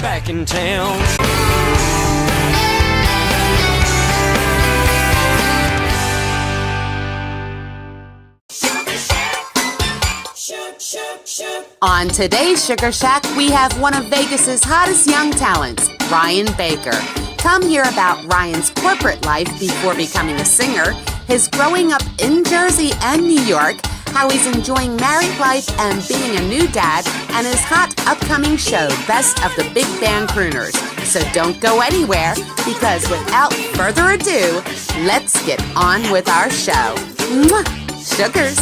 back in town. On today's Sugar Shack, we have one of Vegas's hottest young talents, Ryan Baker. Come hear about Ryan's corporate life before becoming a singer, his growing up in Jersey and New York, how he's enjoying married life and being a new dad, and his hot upcoming show, Best of the Big Band Crooners. So don't go anywhere, because without further ado, let's get on with our show. Mwah! Sugars!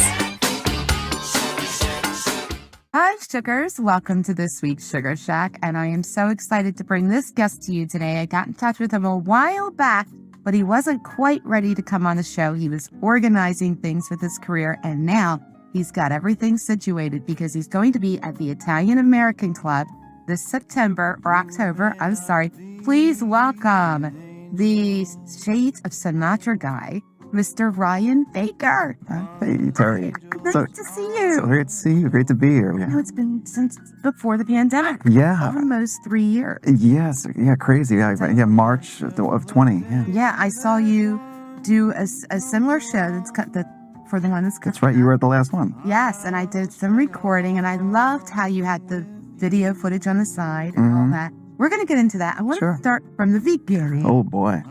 Hi, Sugars. Welcome to this week's Sugar Shack, and I am so excited to bring this guest to you today. I got in touch with him a while back, but he wasn't quite ready to come on the show. He was organizing things with his career, and now he's got everything situated because he's going to be at the Italian American Club this September or October. I'm sorry. Please welcome the Shades of Sinatra guy, Mr. Ryan Baker. Hey, Terry. Nice to see you. So great to see you. Great to be here. You know, it's been since before the pandemic. Yeah. Almost 3 years. Yes. Yeah, crazy. Yeah, March of 20. Yeah. Yeah, I saw you do a similar show for the one That's right. You were at the last one. Yes, and I did some recording, and I loved how you had the video footage on the side and all that. We're going to get into that. I want to start from the beginning. Oh, boy.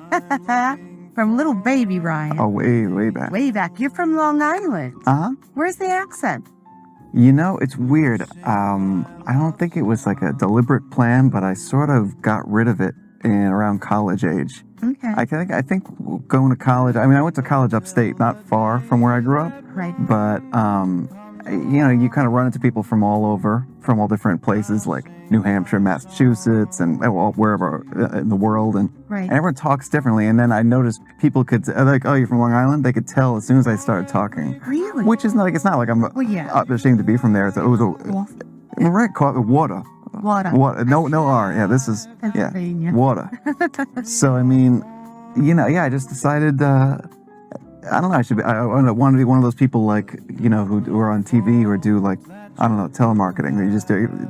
From little baby Ryan. Oh, way back. Way back. You're from Long Island. Uh-huh. Where's the accent? You know, it's weird. I don't think it was like a deliberate plan, but I sort of got rid of it around college age. Okay. I think going to college, I mean, I went to college upstate, not far from where I grew up. Right. But, you know, you kind of run into people from all over, from all different places, like New Hampshire, Massachusetts, and wherever in the world. And everyone talks differently. And then I noticed people could, like, oh, you're from Long Island? They could tell as soon as I started talking. Really? Which is not like, it's not like I'm ashamed to be from there. It was water. Water. No R. Yeah, this is, water. So, I mean, you know, I just decided, I don't know, I want to be one of those people like, you know, who are on TV or do like, I don't know, telemarketing.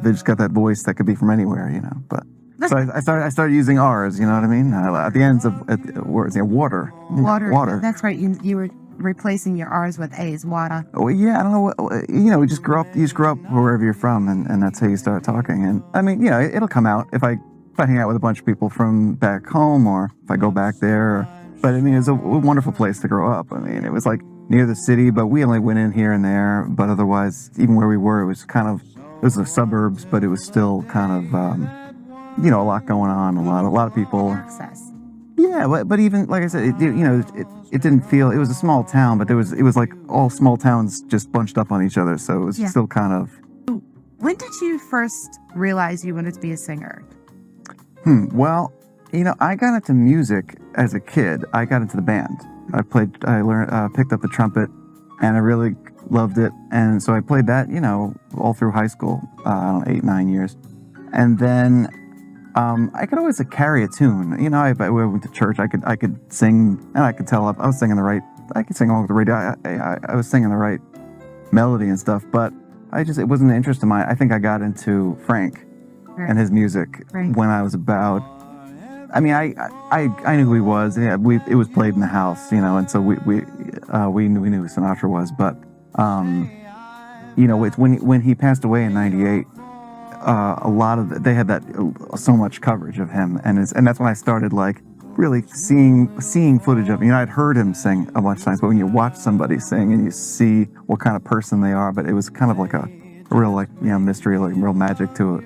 They just got that voice that could be from anywhere, you know. But so I started using R's, you know what I mean? At the ends of words, water. Water. That's right. You were replacing your R's with A's. Water. Oh yeah, I don't know. You know, you just grew up wherever you're from, and that's how you start talking. And I mean, you know, it'll come out if I hang out with a bunch of people from back home, or if I go back there. But I mean, it's a wonderful place to grow up. I mean, it was like near the city, but we only went in here and there. But otherwise, even where we were, it was the suburbs, but it was still kind of, you know, a lot going on, a lot of people. Access. Yeah, but even like I said, it didn't feel. It was a small town, but it was like all small towns just bunched up on each other. So it was still kind of. When did you first realize you wanted to be a singer? Well, you know, I got into music as a kid. I got into the band. I learned, picked up the trumpet, and I really loved it. And so I played that, you know, all through high school, 8, 9 years. And then I could always carry a tune. You know, I went to church. I could sing, and I could tell I was singing the right. I could sing along with the radio. I was singing the right melody and stuff. But it wasn't an interest of mine. I think I got into Frank and his music when I was about. I mean, I knew who he was. Yeah, it was played in the house, you know, and so we knew who Sinatra was. But you know, it's when he passed away in '98, a lot of they had that so much coverage of him, and that's when I started like really seeing footage of him. You know, I'd heard him sing a bunch of times, but when you watch somebody sing and you see what kind of person they are, but it was kind of like a real, like, you know, mystery, like real magic to it.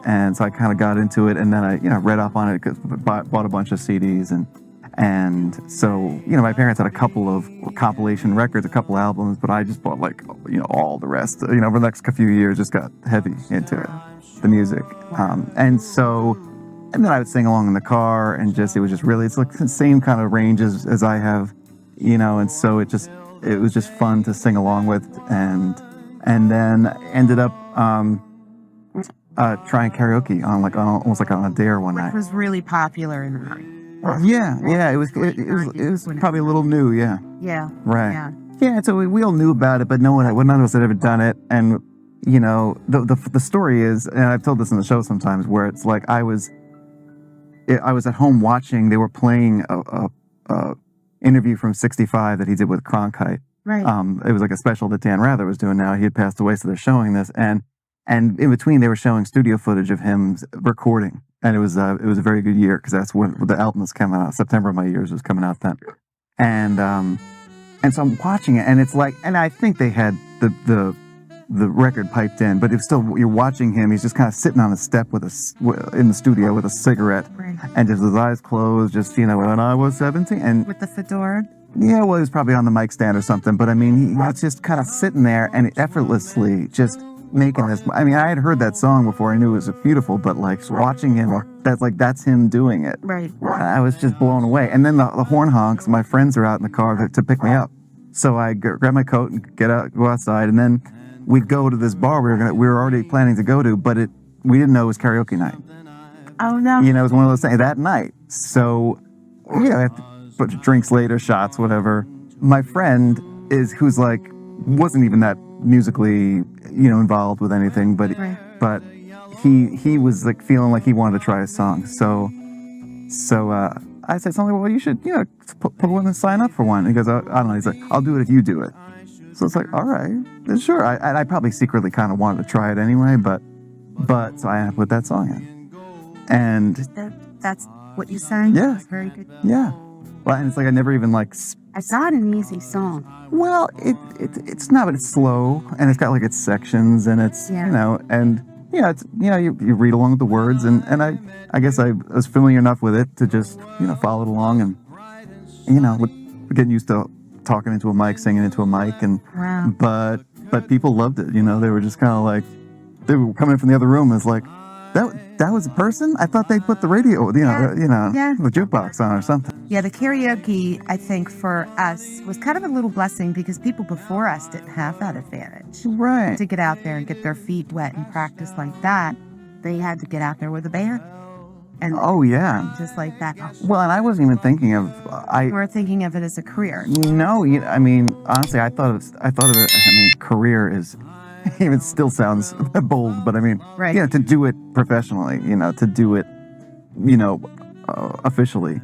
And so I kind of got into it, and then I, you know, read up on it, bought a bunch of CDs, and so, you know, my parents had a couple of compilation records, a couple albums, but I just bought, like, you know, all the rest. You know, over the next few years, just got heavy into it, the music. And then I would sing along in the car, and it was just really, it's like the same kind of range as I have, you know, and so it was just fun to sing along with, and then ended up trying karaoke on almost like on a dare one night. Which was really popular in the night. Yeah, it was probably a little new, yeah. Yeah. Right. Yeah, so we all knew about it, but none of us had ever done it, and you know, the story is, and I've told this in the show sometimes, where it's like I was at home watching. They were playing a interview from '65 that he did with Cronkite. Right. It was like a special that Dan Rather was doing now. He had passed away, so they're showing this, and in between they were showing studio footage of him recording, and it was a very good year, because that's when the album was coming out. September of My Years was coming out then, and so I'm watching it, and it's like, and I think they had the record piped in, but it's still, you're watching him. He's just kind of sitting on a step in the studio with a cigarette, Right. and just his eyes closed, just, you know, when I was 17, and With the fedora. yeah, well, he was probably on the mic stand or something, but I mean, he was just kind of sitting there and effortlessly just making this. I mean, I had heard that song before. I knew it was beautiful, but like watching him, that's him doing it. Right. I was just blown away. And then the horn honks. My friends are out in the car to pick me up, so I grab my coat and go outside, and then we go to this bar we were already planning to go to, but we didn't know it was karaoke night. Oh no. You know, it was one of those things that night. So, you know, after a bunch of drinks later, shots, whatever. My friend who's like, wasn't even that musically, you know, involved with anything, but Right. but he was like feeling like he wanted to try a song. So I said something. Well, you should, you know, put one and sign up for one. He goes, I don't know. He's like, I'll do it if you do it. So it's like, all right, sure. I probably secretly kind of wanted to try it anyway, but so I put that song in, and That's what you sang? Yeah. That's very good. yeah. Well, and it's like I never even like. It's not an easy song. Well, it's not, but it's slow, and it's got like its sections, and it's, Yeah. you know, and yeah, it's, you know, you read along with the words, and I guess I was familiar enough with it to just, you know, follow it along, and you know, we're getting used to talking into a mic, singing into a mic, and Wow. but people loved it. You know, they were just kind of like, they were coming in from the other room. It's like, that was a person. I thought they put the radio, Yeah. Yeah. the jukebox on or something. Yeah, the karaoke, I think, for us was kind of a little blessing, because people before us didn't have that advantage. Right. To get out there and get their feet wet and practice like that, they had to get out there with a band. And Oh yeah. just like that. Well, and I wasn't even thinking of We're thinking of it as a career. No, I mean, honestly, I thought of it. I mean, career is, even still sounds bold, but I mean, Right. you know, to do it professionally, you know, to do it, you know, officially.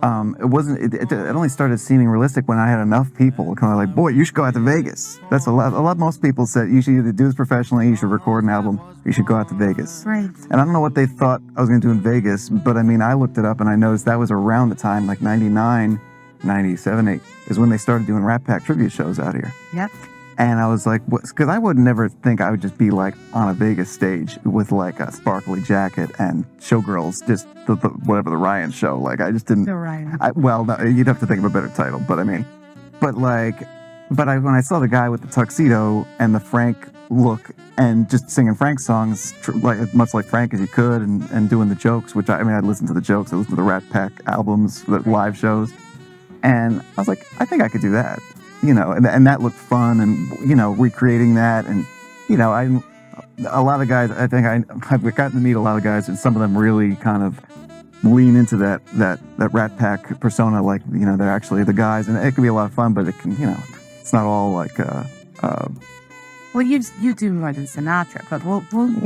It wasn't. It only started seeming realistic when I had enough people kind of like, boy, you should go out to Vegas. That's a lot. Most people said you should either do this professionally, you should record an album, or you should go out to Vegas. Right. And I don't know what they thought I was going to do in Vegas, but I mean, I looked it up and I noticed that was around the time, like 99, 97, 8, is when they started doing Rat Pack tribute shows out here. Yep. And I was like, because I would never think I would just be like on a Vegas stage with like a sparkly jacket and showgirls, just whatever, the Ryan show. Like, I just didn't. So right. Well, no, you'd have to think of a better title, but I mean, when I saw the guy with the tuxedo and the Frank look and just singing Frank songs, like much like Frank as you could, and doing the jokes, which I mean, I'd listen to the jokes, I listened to the Rat Pack albums, the live shows, and I was like, I think I could do that. You know, and that looked fun, and, you know, recreating that, and, you know, a lot of guys, I think I've gotten to meet a lot of guys, and some of them really kind of lean into that Rat Pack persona, like, you know, they're actually the guys, and it can be a lot of fun, but it can, you know, it's not all like, Well, you do more than Sinatra, but we'll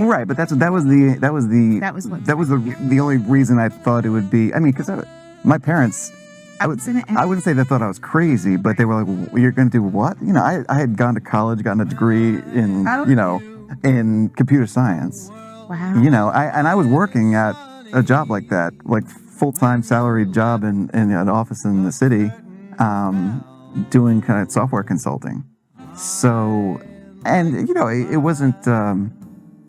right, but that was the only reason I thought it would be. I mean, because my parents, I wouldn't say they thought I was crazy, but they were like, well, "You're going to do what?" You know, I had gone to college, gotten a degree in, you know, in computer science. Wow. You know, I was working at a job like that, like full-time salaried job in an office in the city, doing kind of software consulting. So, and you know, it wasn't.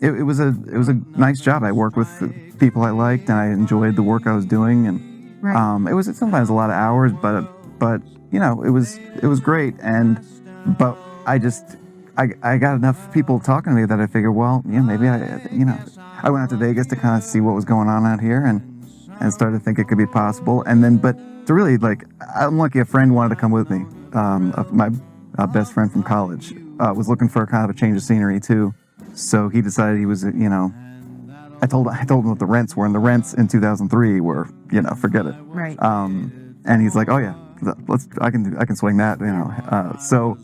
It was a nice job. I worked with people I liked, and I enjoyed the work I was doing, and. Right. It was sometimes a lot of hours, but you know, it was great. But I got enough people talking to me that I figured, well, yeah, maybe I went out to Vegas to kind of see what was going on out here, and started to think it could be possible. And then, but to really, like, I'm lucky a friend wanted to come with me. My best friend from college was looking for kind of a change of scenery too, so he decided he was, you know. I told him what the rents were, and the rents in 2003 were, you know, forget it. Right. And he's like, oh yeah, I can swing that, you know. So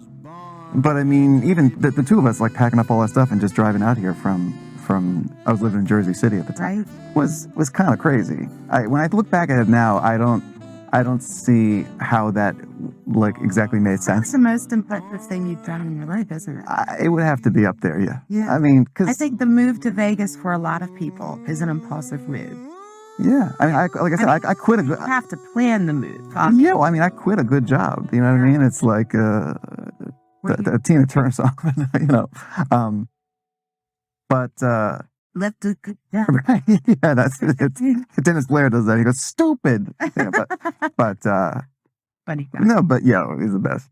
But I mean, even the two of us, like packing up all that stuff and just driving out here from I was living in Jersey City at the time, was kind of crazy. When I look back at it now, I don't see how that like exactly made sense. That's the most impressive thing you've done in your life, isn't it? It would have to be up there, yeah. Yeah. I mean, because I think the move to Vegas for a lot of people is an impulsive move. Yeah, I mean, like I said, I quit a good. You have to plan the move. Yeah, well, I mean, I quit a good job. You know what I mean? It's like the Tina Turner song, you know. But left a good job. Right? Yeah, that's it. Dennis Blair does that. He goes stupid. Yeah, but Funny guy. no, but yeah, he's the best.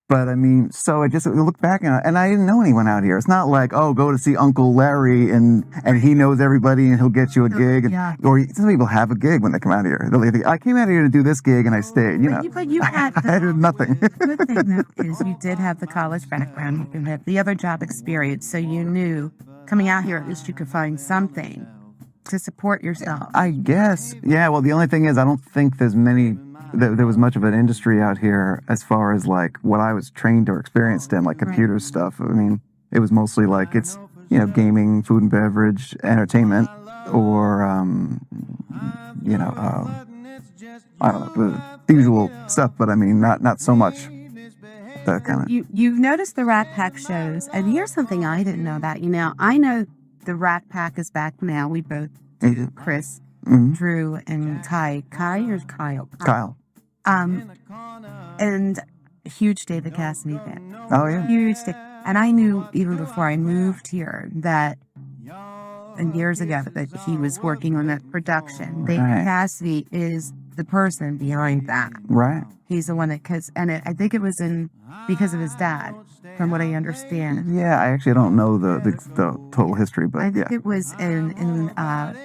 But I mean, so I just look back and I didn't know anyone out here. It's not like, oh, go to see Uncle Larry and he knows everybody and he'll get you a gig. Yeah. Or some people have a gig when they come out here. They'll think, I came out here to do this gig and I stayed. You know, but you had I did nothing. The good thing though is you did have the college background. You had the other job experience, so you knew coming out here at least you could find something to support yourself. I guess. Yeah. Well, the only thing is, I don't think there was much of an industry out here as far as like what I was trained or experienced in, like computer stuff. I mean, it was mostly like it's, you know, gaming, food and beverage, entertainment, or, you know, I don't know, the usual stuff, but I mean, not so much that kind of. You've noticed the Rat Pack shows, and here's something I didn't know about you. Now, I know the Rat Pack is back now. We both, Chris, Drew, and Kyle. Kyle. And a huge David Cassidy fan. Oh, yeah. Huge. And I knew even before I moved here that, and years ago, that he was working on that production. David Cassidy is the person behind that. Right. He's the one that, I think it was because of his dad, from what I understand. Yeah, I actually don't know the total history, but I think it was in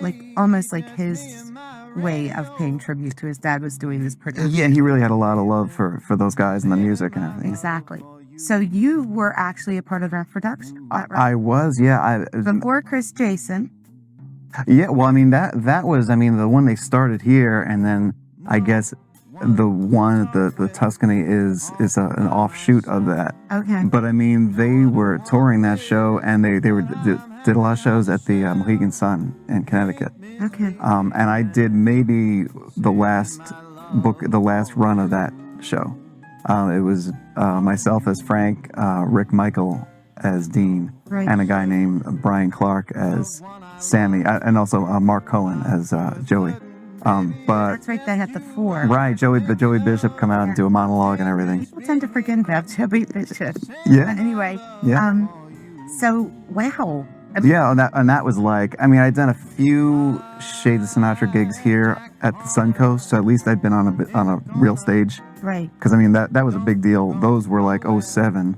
like almost like his way of paying tribute to his dad was doing this production. Yeah, and he really had a lot of love for those guys and the music and everything. Exactly. So you were actually a part of that production. Right? I was, yeah. Before Chris Jason. Yeah, well, I mean that was, I mean, the one they started here, and then I guess the one the Tuscany is an offshoot of that. Okay. But I mean, they were touring that show, and they did a lot of shows at the Mohegan Sun in Connecticut. Okay. And I did maybe the last run of that show. It was myself as Frank, Rick Michael as Dean, and a guy named Brian Clark as Sammy, and also Mark Cohen as Joey. But that's right, they had the four. Right, Joey Bishop come out and do a monologue and everything. People tend to forget about Joey Bishop. Yeah. But anyway. Yeah. So wow. Yeah, and that was like, I mean, I'd done a few Shades of Sinatra gigs here at the Suncoast, so at least I'd been on a real stage. Right. Because I mean that was a big deal. Those were like 07,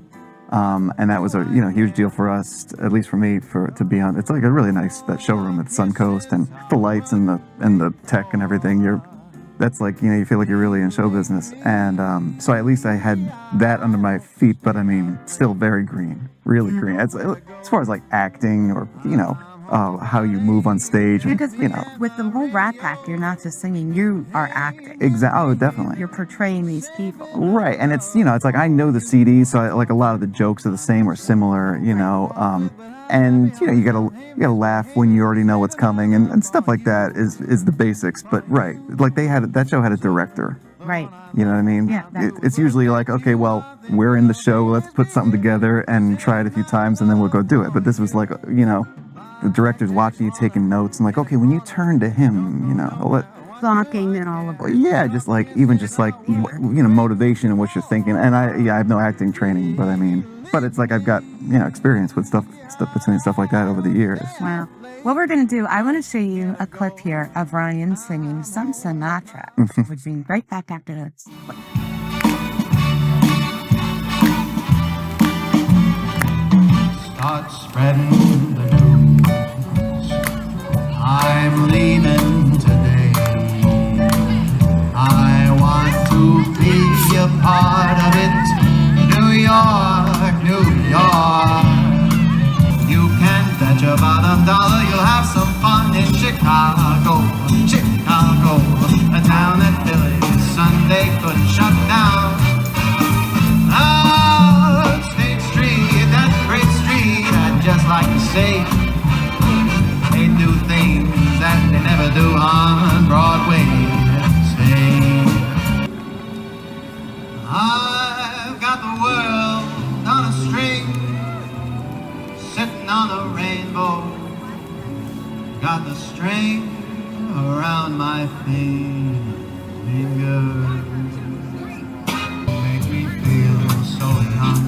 and that was a huge deal for us, at least for me, to be on. It's like a really nice that showroom at the Suncoast, and the lights and the tech and everything. That's like, you feel like you're really in show business. And so at least I had that under my feet, but I mean, still very green, really green. As far as like acting or, how you move on stage. Because with the whole Rat Pack, you're not just singing, you are acting. Exactly. Oh, definitely. You're portraying these people. Right. And it's, it's like I know the CDs, so like a lot of the jokes are the same or similar, and you gotta laugh when you already know what's coming, and stuff like that is the basics. But right, like that show had a director. Right. You know what I mean? Yeah. It's usually like, okay, well, we're in the show, let's put something together and try it a few times, and then we'll go do it. But this was like, the director's watching you, taking notes, and like, okay, when you turn to him, Blocking and all of it. Yeah, just like motivation and what you're thinking. And I have no acting training, but I mean, it's like I've got experience with stuff between stuff like that over the years. Wow. What we're gonna do, I want to show you a clip here of Ryan singing some Sinatra, which means right back after this. Start spreading the news. I'm leaving today. I want to be a part of it. New York, New York. You can bet your bottom dollar you'll have some fun in Chicago, Chicago. A town that Philly Sunday couldn't shut down. State say they do things that they never do on Broadway. Say, I've got the world on a string, sitting on a rainbow. Got the string around my finger. You make me feel so young.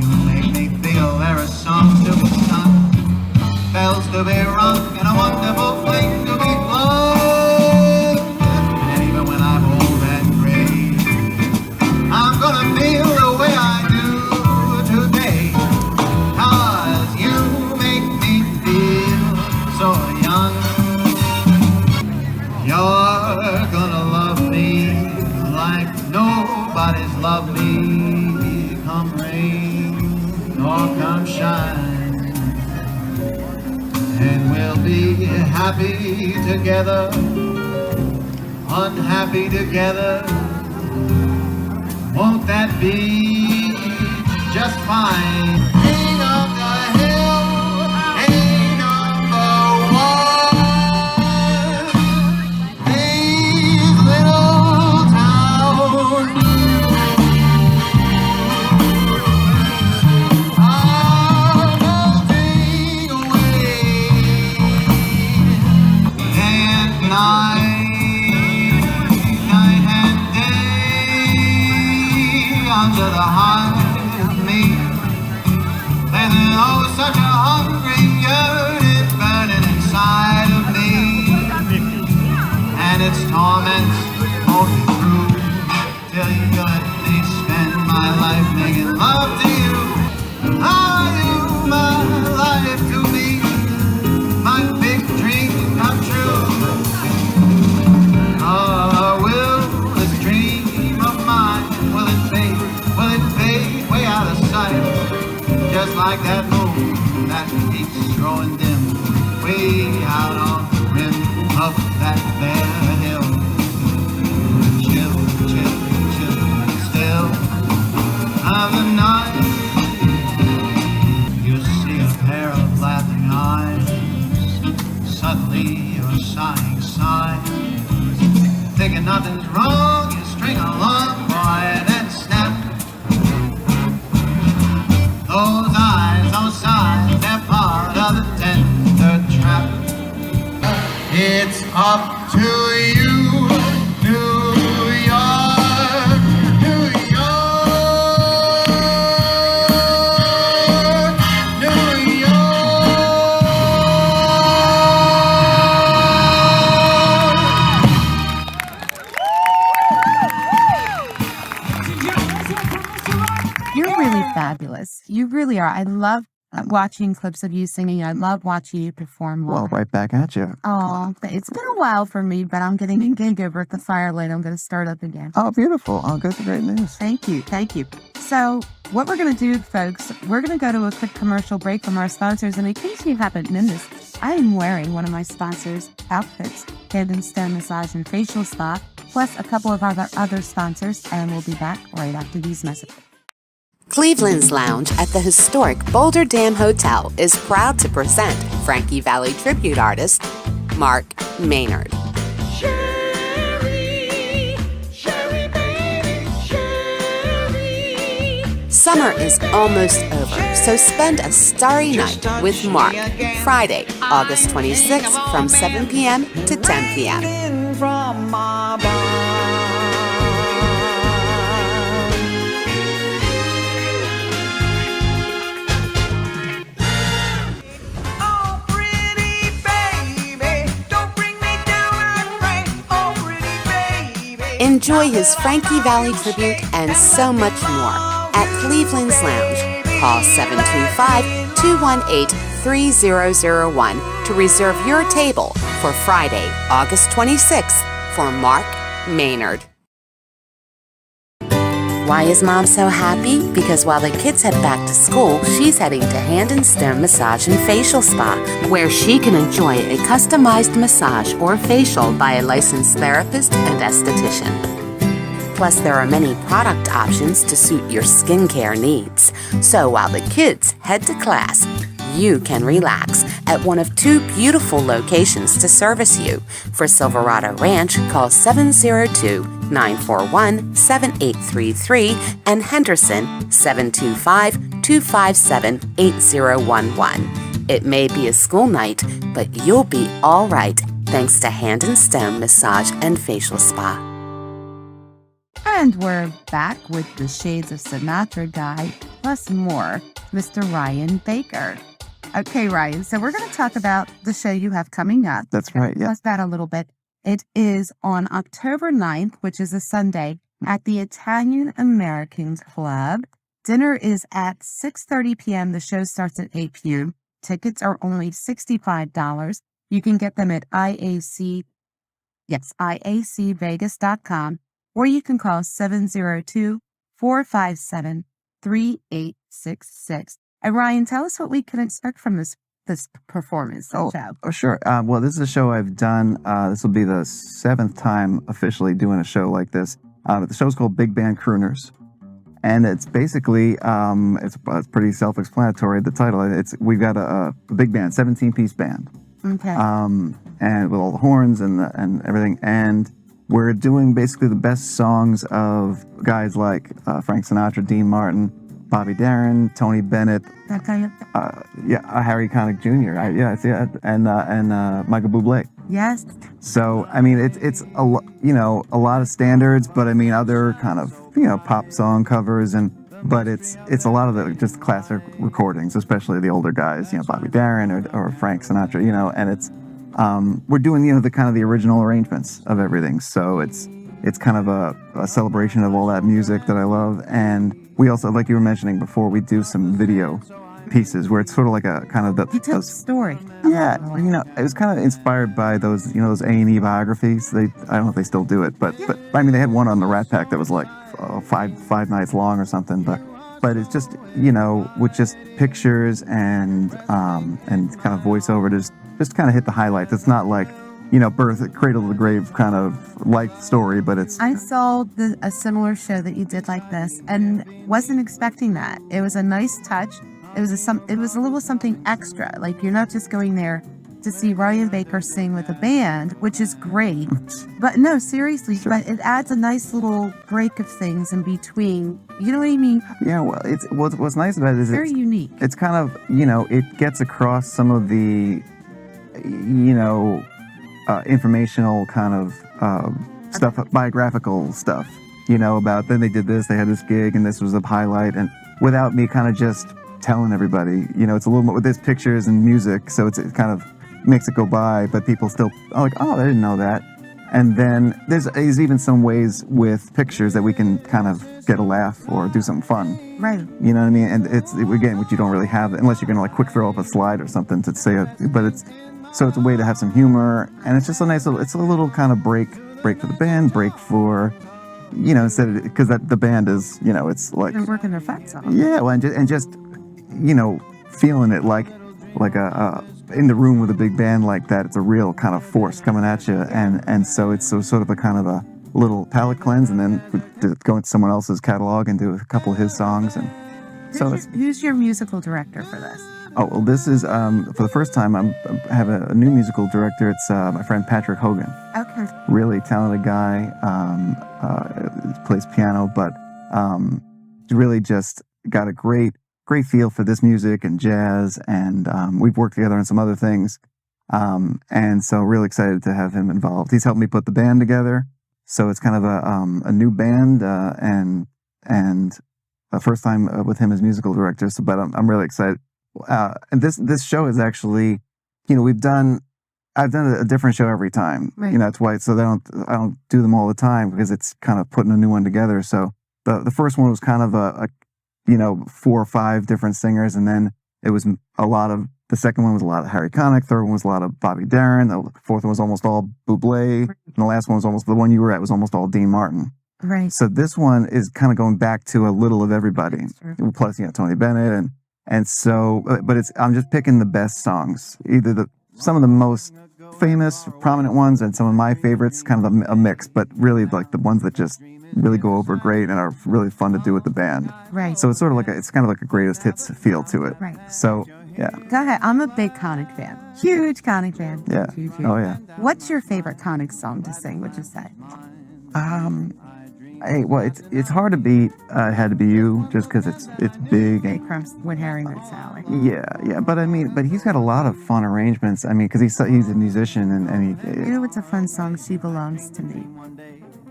You make me feel there are songs to be sung, bells to be rung, and a wonderful fling to be blown. And even when I'm old and gray, I'm gonna feel the way I do today, 'cause you make me feel so young. You're gonna love me like nobody's loved me, come rain or come shine. And we'll be happy together, unhappy together. Won't that be just fine? King of the hill, hey number one. These little towns are melting away. Day and night, night and day, under the heart of me. And oh, such a hungry yearning burning inside of me. And its torments hold me through till you let me spend my life making love to you. Are you my life to me? My big dream come true. Will this dream of mine, will it fade way out of sight? Just like that moon that keeps growing dim, way out on the rim of that bare hill. Chill, chill, chill, still of the night. You see a pair of laughing eyes, suddenly you're sighing sighs, thinking nothing's wrong, you string along, boy, and then snap. Those eyes, those signs, they're part of the tender trap. It's up to you, New York, New York, New You're really fabulous. You really are. I love watching clips of you singing. I love watching you perform Well, live. right back at you. Oh, it's been a while for me, but I'm getting a gig over at the Firelight. I'm going to start up again. Oh, beautiful. Oh, good, great news. Thank you. Thank you. So, what we're going to do, folks, we're going to go to a quick commercial break from our sponsors. And in case you haven't noticed, I am wearing one of my sponsors' outfits, Head and Stone Massage and Facial Spa, plus a couple of our other sponsors. And we'll be back right after these messages. Cleveland's Lounge at the historic Boulder Dam Hotel is proud to present Frankie Valli tribute artist Mark Maynard. Sherry, Sherry, baby, Sherry. Summer is almost over, so spend a starry night with Mark, Friday, August 26th from 7 p.m. to 10 p.m. From my barn. Oh, pretty baby, don't bring me down like rain. Oh, pretty baby. Enjoy his Frankie Valli tribute and so much more at Cleveland's Lounge. Call 725-218-3001 to reserve your table for Friday, August 26th for Mark Maynard. Why is Mom so happy? Because while the kids head back to school, she's heading to Hand and Stone Massage and Facial Spa, where she can enjoy a customized massage or facial by a licensed therapist and esthetician. Plus, there are many product options to suit your skincare needs. So while the kids head to class, you can relax at one of 2 beautiful locations to service you. For Silverado Ranch, call 702-941-7833 and Henderson 725-257-8011. It may be a school night, but you'll be all right thanks to Hand and Stone Massage and Facial Spa. And we're back with the Shades of Sinatra guy, plus more, Mr. Ryan Baker. Okay, Ryan, so we're going to talk about the show you have coming up. That's right. Yeah. Plus that a little bit. It is on October 9th, which is a Sunday, at the Italian American Club. Dinner is at 6:30 p.m. The show starts at 8 p.m. Tickets are only $65. You can get them at IACvegas.com, or you can call 702-457-3866. And Ryan, tell us what we can expect from this performance show. Oh, sure. Well, this is a show I've done. This will be the 7th time officially doing a show like this. The show's called Big Band Crooners. And it's basically, it's pretty self-explanatory, the title. We've got a big band, 17-piece band. Okay. And with all the horns and everything. And we're doing basically the best songs of guys like Frank Sinatra, Dean Martin, Bobby Darin, Tony Bennett, That kind of Harry Connick Jr. And Michael Bublé. Yes. So I mean, it's a lot of standards, but I mean other kind of pop song covers, but it's a lot of the just classic recordings, especially the older guys, Bobby Darin or Frank Sinatra, and it's we're doing the original arrangements of everything. So it's kind of a celebration of all that music that I love, and we also, like you were mentioning before, we do some video pieces where it's sort of like a kind of You tell the story. yeah, it was kind of inspired by those, those A&E biographies. I don't know if they still do it, but I mean, they had one on the Rat Pack that was like five nights long or something. But it's just, with just pictures and kind of voiceover, just kind of hit the highlights. It's not like, birth, cradle to the grave kind of life story, but it's. I saw a similar show that you did like this and wasn't expecting that. It was a nice touch. It was a little something extra. Like, you're not just going there to see Ryan Baker sing with a band, which is great. But no, seriously, Sure. But it adds a nice little break of things in between. You know what I mean? Yeah, well, what's nice about it is Very unique. It's kind of, it gets across some of the, informational kind of stuff, biographical stuff, about then they did this, they had this gig, and this was a highlight, and without me kind of just telling everybody, it's a little more with this pictures and music, so it kind of makes it go by, but people still are like, oh, I didn't know that. And then there's even some ways with pictures that we can kind of get a laugh or do something fun. Right. You know what I mean? And it's, again, which you don't really have unless you're going to like quick throw up a slide or something to say it. But it's a way to have some humor. And it's just a nice little, it's a little kind of break for the band, break for, instead of, because the band is, it's like. They're working their facts off. Yeah, well, and just feeling it like a in the room with a big band like that. It's a real kind of force coming at you, and so it's sort of a kind of a little palate cleanse, and then we go into someone else's catalog and do a couple of his songs, and so it's. Who's your musical director for this? Oh, well, this is for the first time I have a new musical director. It's my friend Patrick Hogan. Okay. Really talented guy. Plays piano, but really just got a great feel for this music and jazz, and we've worked together on some other things, and so really excited to have him involved. He's helped me put the band together, so it's kind of a new band, and the first time with him as musical director. So, but I'm really excited. And this show is actually, I've done a different show every time. Right. It's why. So I don't do them all the time because it's kind of putting a new one together. So the first one was kind of a 4 or 5 different singers, and then it was the second one was a lot of Harry Connick, third one was a lot of Bobby Darin, the fourth one was almost all Bublé, and the last one was almost, the one you were at was almost all Dean Martin. Right. So this one is kind of going back to a little of everybody, plus Tony Bennett, and so, but I'm just picking the best songs, either some of the most famous, prominent ones, and some of my favorites, kind of a mix, but really like the ones that just really go over great and are really fun to do with the band. Right. So it's sort of like it's kind of like a greatest hits feel to it. Right. So Yeah. Go ahead. I'm a big Conic fan. Huge Conic fan. Yeah. Huge, huge. Oh yeah. What's your favorite Conic song to sing? Would you say? Hey, well, it's hard to beat. Had to be you, just because it's big Big and from Wood Harrington Sally. yeah. But I mean, but he's got a lot of fun arrangements. I mean, because he's a musician and You he. know, it's a fun song. She belongs to me.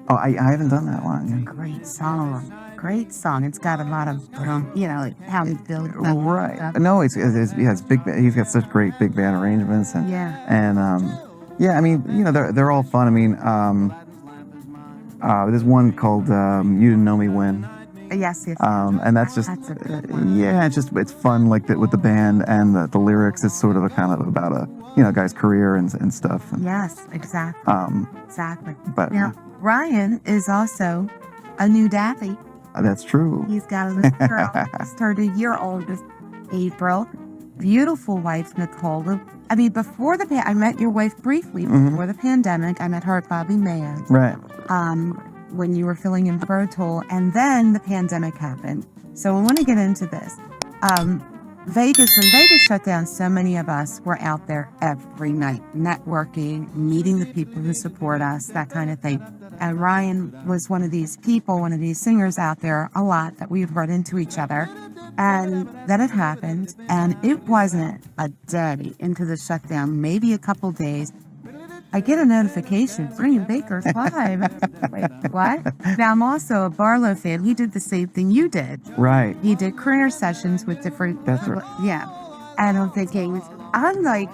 Oh, I haven't done that one. Great song. Great song. It's got a lot of, like how he built that Right. stuff. No, it's big. He's got such great big band arrangements and Yeah. yeah. I mean, they're all fun. I mean, there's one called "You Didn't Know Me When," Yes, yes. and that's just That's a good one. yeah. It's fun like with the band and the lyrics. It's sort of a kind of about a guy's career and stuff. Yes, exactly. Exactly. But Now, Ryan is also a new daddy. that's true. He's got a little girl. Just turned a year old this April. Beautiful wife, Nicole. I mean, before I met your wife briefly before the pandemic. I met her at Bobby Mayo. Right. When you were filling in Pro Tool, and then the pandemic happened. So I want to get into this. When Vegas shut down, so many of us were out there every night, networking, meeting the people who support us, that kind of thing. And Ryan was one of these people, one of these singers out there a lot that we've run into each other. And then it happened, and it wasn't a day into the shutdown, maybe a couple days. I get a notification, Ryan Baker's live. Wait, what? Now, I'm also a Barlow fan. He did the same thing you did. Right. He did crooner sessions with different... That's right. Yeah. And I'm like,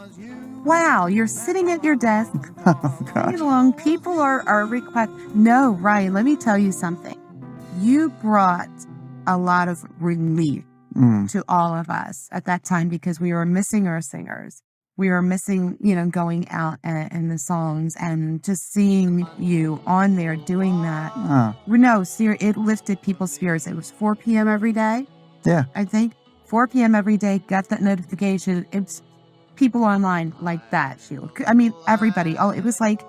wow, you're sitting at your desk, Oh gosh. singing along. People are No, Ryan, let me tell you something. You brought a lot of relief to all of us at that time because we were missing our singers. We were missing, going out in the songs and just seeing you on there doing that. No, it lifted people's spirits. It was 4 p.m. every day, Yeah. I think. 4 p.m. every day, got that notification. It's people online like that, Sheila. I mean, everybody. Oh, it was like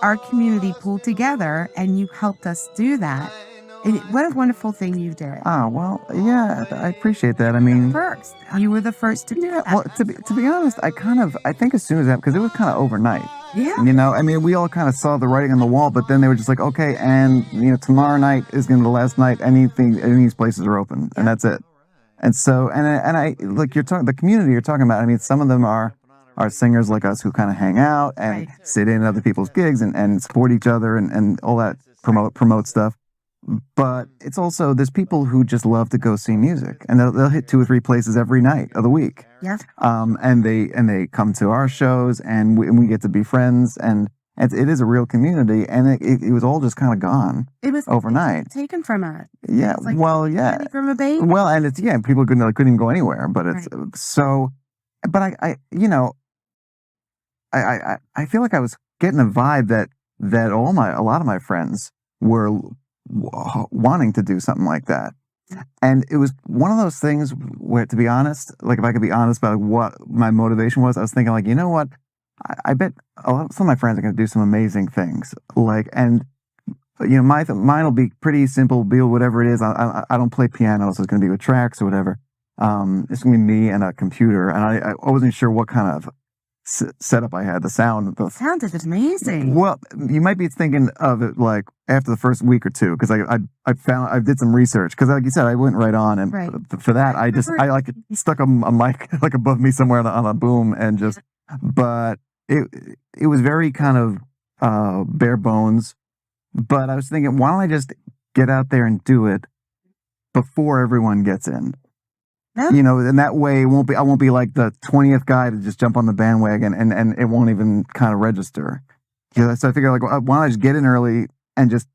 our community pulled together and you helped us do that. What a wonderful thing you did. Oh well, yeah. I appreciate that. I mean, First, you were the first to do that. well, to be honest, I think as soon as that, because it was kind of overnight. Yeah. I mean, we all kind of saw the writing on the wall, but then they were just like, okay, and tomorrow night is going to be the last night. Any of these places are open, and that's it. And so, and I like you're talking the community you're talking about. I mean, some of them are singers like us who kind of hang out and Right. sit in other people's gigs and support each other and all that promote stuff. But it's also there's people who just love to go see music, and they'll hit 2 or 3 places every night of the week. Yeah. And they come to our shows, and we get to be friends, and it is a real community, and it was all just kind of gone It was overnight. taken from us. Yeah, It's like well, yeah, candy from a baby. well, and it's people couldn't even go anywhere, but it's so. But I feel like I was getting a vibe that a lot of my friends were wanting to do something like that. And it was one of those things where, to be honest, like if I could be honest about what my motivation was, I was thinking like, you know what? I bet some of my friends are going to do some amazing things. Like, and mine will be pretty simple, be whatever it is. I don't play piano, so it's going to be with tracks or whatever. It's going to be me and a computer, and I wasn't sure what kind of setup I had. The sound, Sounded amazing. well, you might be thinking of it like after the first week or two, because I did some research, because like you said, I went right on, and Right. for that I like stuck a mic like above me somewhere on a boom and just, but it was very kind of bare bones. But I was thinking, why don't I just get out there and do it before everyone gets in? No. And that way I won't be like the 20th guy to just jump on the bandwagon and it won't even kind of register. So I figure like, why don't I just get in early and just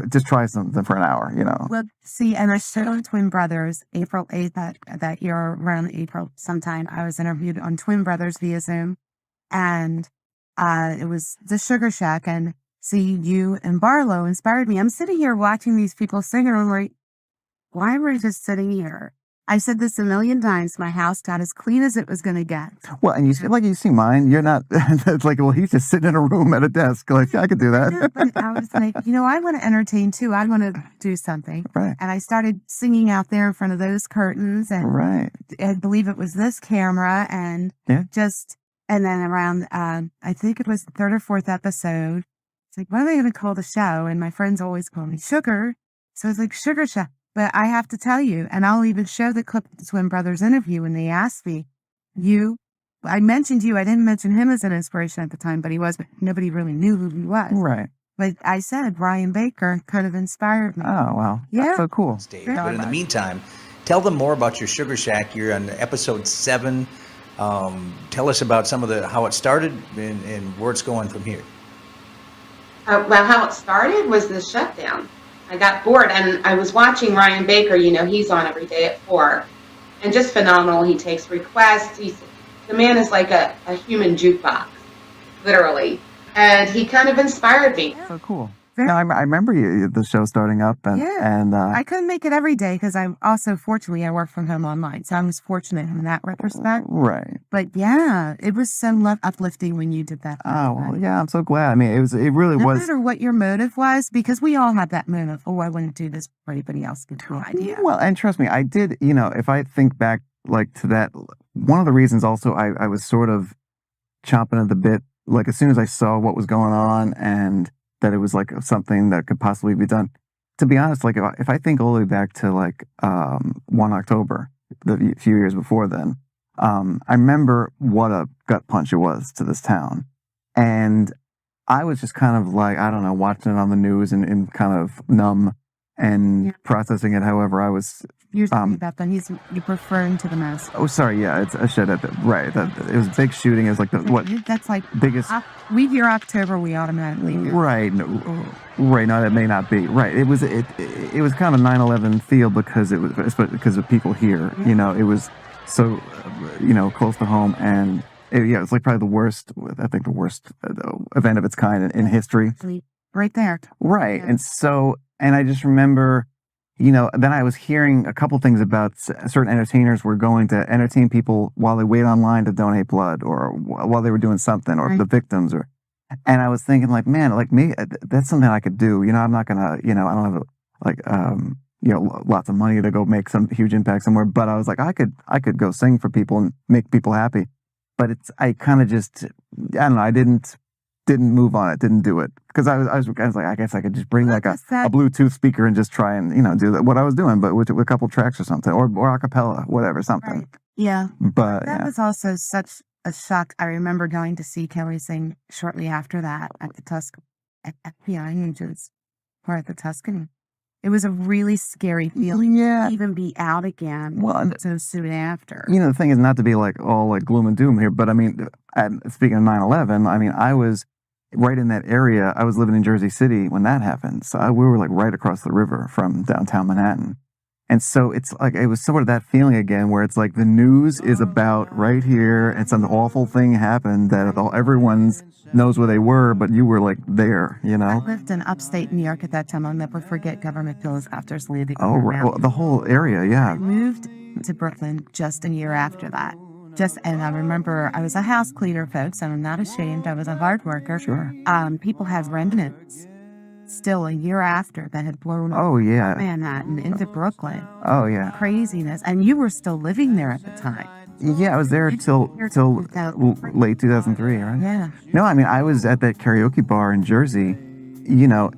just try something for an hour, Well, see, and I showed on Twin Brothers April 8th that year, around April sometime. I was interviewed on Twin Brothers via Zoom, and it was the Sugar Shack, and seeing you and Barlow inspired me. I'm sitting here watching these people sing, and I'm like, why am I just sitting here? I said this a million times. My house got as clean as it was going to get. Well, and you see mine. You're not. It's like, well, he's just sitting in a room at a desk. Like, I could do that. But I was like, I want to entertain too. I want to do something. Right. And I started singing out there in front of those curtains, and Right. I believe it was this camera, and Yeah. and then around, I think it was the third or fourth episode, it's like, what are they going to call the show? And my friends always call me Sugar. So it's like Sugar Shack. But I have to tell you, and I'll even show the clip of the Twin Brothers interview when they asked me, I mentioned you. I didn't mention him as an inspiration at the time, but he was. But nobody really knew who he was. Right. But I said Ryan Baker kind of inspired me. Oh, wow. Yeah. That's so cool. Stage. Very But in the much. meantime, tell them more about your Sugar Shack. You're on episode 7. Tell us about some of how it started and where it's going from here. Well, how it started was the shutdown. I got bored, and I was watching Ryan Baker. He's on every day at 4, and just phenomenal. He takes requests. The man is like a human jukebox, literally, and he kind of inspired me. So cool. Very- No, I remember the show starting up, and Yeah. and I couldn't make it every day because I'm also, fortunately, I work from home online. So I was fortunate in that retrospect. right. But yeah, it was so uplifting when you did that. Oh well, yeah. I'm so glad. I mean, it really No was. matter what your motive was, because we all have that motive. Oh, I wouldn't do this before anybody else gets the idea. Well, and trust me, I did. If I think back like to that, one of the reasons also I was sort of chomping at the bit, like as soon as I saw what was going on and that it was like something that could possibly be done. To be honest, like if I think all the way back to like 1 October, the few years before then, I remember what a gut punch it was to this town, and I was just kind of like, I don't know, watching it on the news and kind of numb and Yeah. processing it however I was. You're talking about that. You're referring to the mask. Oh, sorry, yeah, it's a shit at the right. It was a big shooting. It was like the That's like biggest. we hear October, we automatically hear. Right, no, right. No, that may not be right. It was kind of a 9/11 feel because it was because of people here. It was so close to home, and it was like probably the worst. I think the worst event of its kind in history. Right there. Right, Yeah. and I just remember. Then I was hearing a couple things about certain entertainers were going to entertain people while they wait online to donate blood, or while they were doing something, or Right. the victims, and I was thinking, like, man, like me, that's something I could do. I'm not gonna, I don't have like, lots of money to go make some huge impact somewhere, but I was like, I could go sing for people and make people happy. But I kind of just, I don't know, I didn't move on it, didn't do it. Because I was like, I guess I could just bring like a Bluetooth speaker and just try and, do what I was doing, but with a couple tracks or something, or a cappella, whatever, something. Right. Yeah. But That yeah. was also such a shock. I remember going to see Kelly sing shortly after that at the FBI agents or at the Tuscany. It was a really scary feeling Yeah. to even be out again Well, and- so soon after. The thing is not to be like all like gloom and doom here, but I mean, speaking of 9/11, I mean, I was right in that area. I was living in Jersey City when that happened. So we were like right across the river from downtown Manhattan. And so it's like, it was sort of that feeling again where it's like the news is about right here and some awful thing happened that everyone's knows where they were, but you were like there, I lived in upstate New York at that time. I'll never forget government helicopters landing. Oh, right. Well, the whole area, yeah. I moved to Brooklyn just a year after that. And I remember I was a house cleaner, folks, and I'm not ashamed. I was a hard worker. Sure. People have remnants still a year after that had blown Oh, yeah. Manhattan into Brooklyn. Oh, yeah. Craziness. And you were still living there at the time. Yeah, I was there till late 2003, right? Yeah. No, I mean, I was at that karaoke bar in Jersey,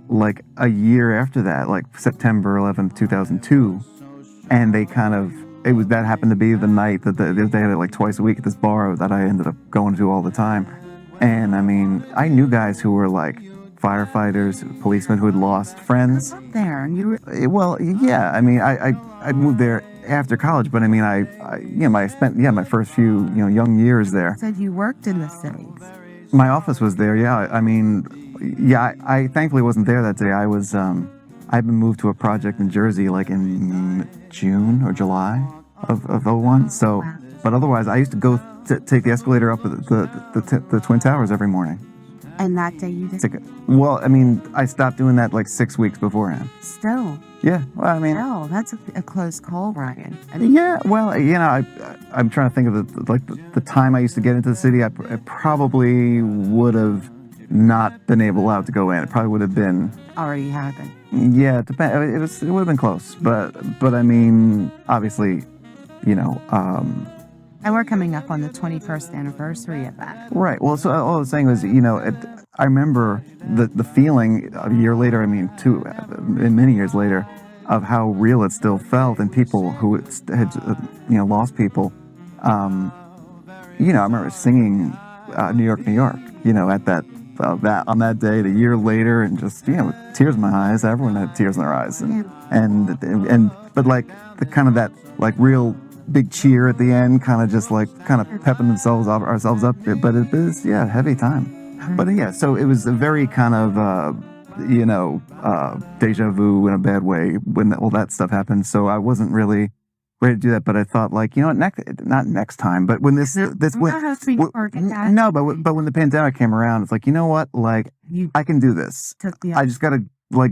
like a year after that, like September 11th, 2002. And they that happened to be the night that they had it like twice a week at this bar that I ended up going to all the time. And I mean, I knew guys who were like firefighters, policemen who had lost friends. There. And you were. Well, yeah, I mean, I moved there after college, but I mean, I spent my first few young years there. Said you worked in the city. My office was there. Yeah, I mean, yeah, I thankfully wasn't there that day. I was I'd been moved to a project in Jersey like in June or July of 01. So, but otherwise, I used to go take the escalator up the Twin Towers every morning. And that day you did. Well, I mean, I stopped doing that like 6 weeks beforehand. Still. Yeah. Well, I mean, No, that's a close call, Ryan. yeah. Well, you know, I'm trying to think of the time I used to get into the city. I probably would have not been allowed to go in. It probably would have been. Already happened. Yeah, it would have been close, but I mean, obviously, you know, And we're coming up on the 21st anniversary of that. right. Well, so all I was saying was, you know, I remember the feeling a year later. I mean, many years later, of how real it still felt, and people who had you know, lost people. You know, I remember singing New York, New York. You know, at that on that day, a year later, and just, you know, with tears in my eyes. Everyone had tears in their eyes, and but like the kind of that like real big cheer at the end, kind of just like kind of pepping ourselves up. But it is, yeah, heavy time. But yeah, so it was a very kind of you know, deja vu in a bad way when all that stuff happened. So I wasn't really ready to do that, but I thought, like, you know what, not next time, but when this went, no, but when the pandemic came around, it's like, you know what, like, I can do this. I just gotta like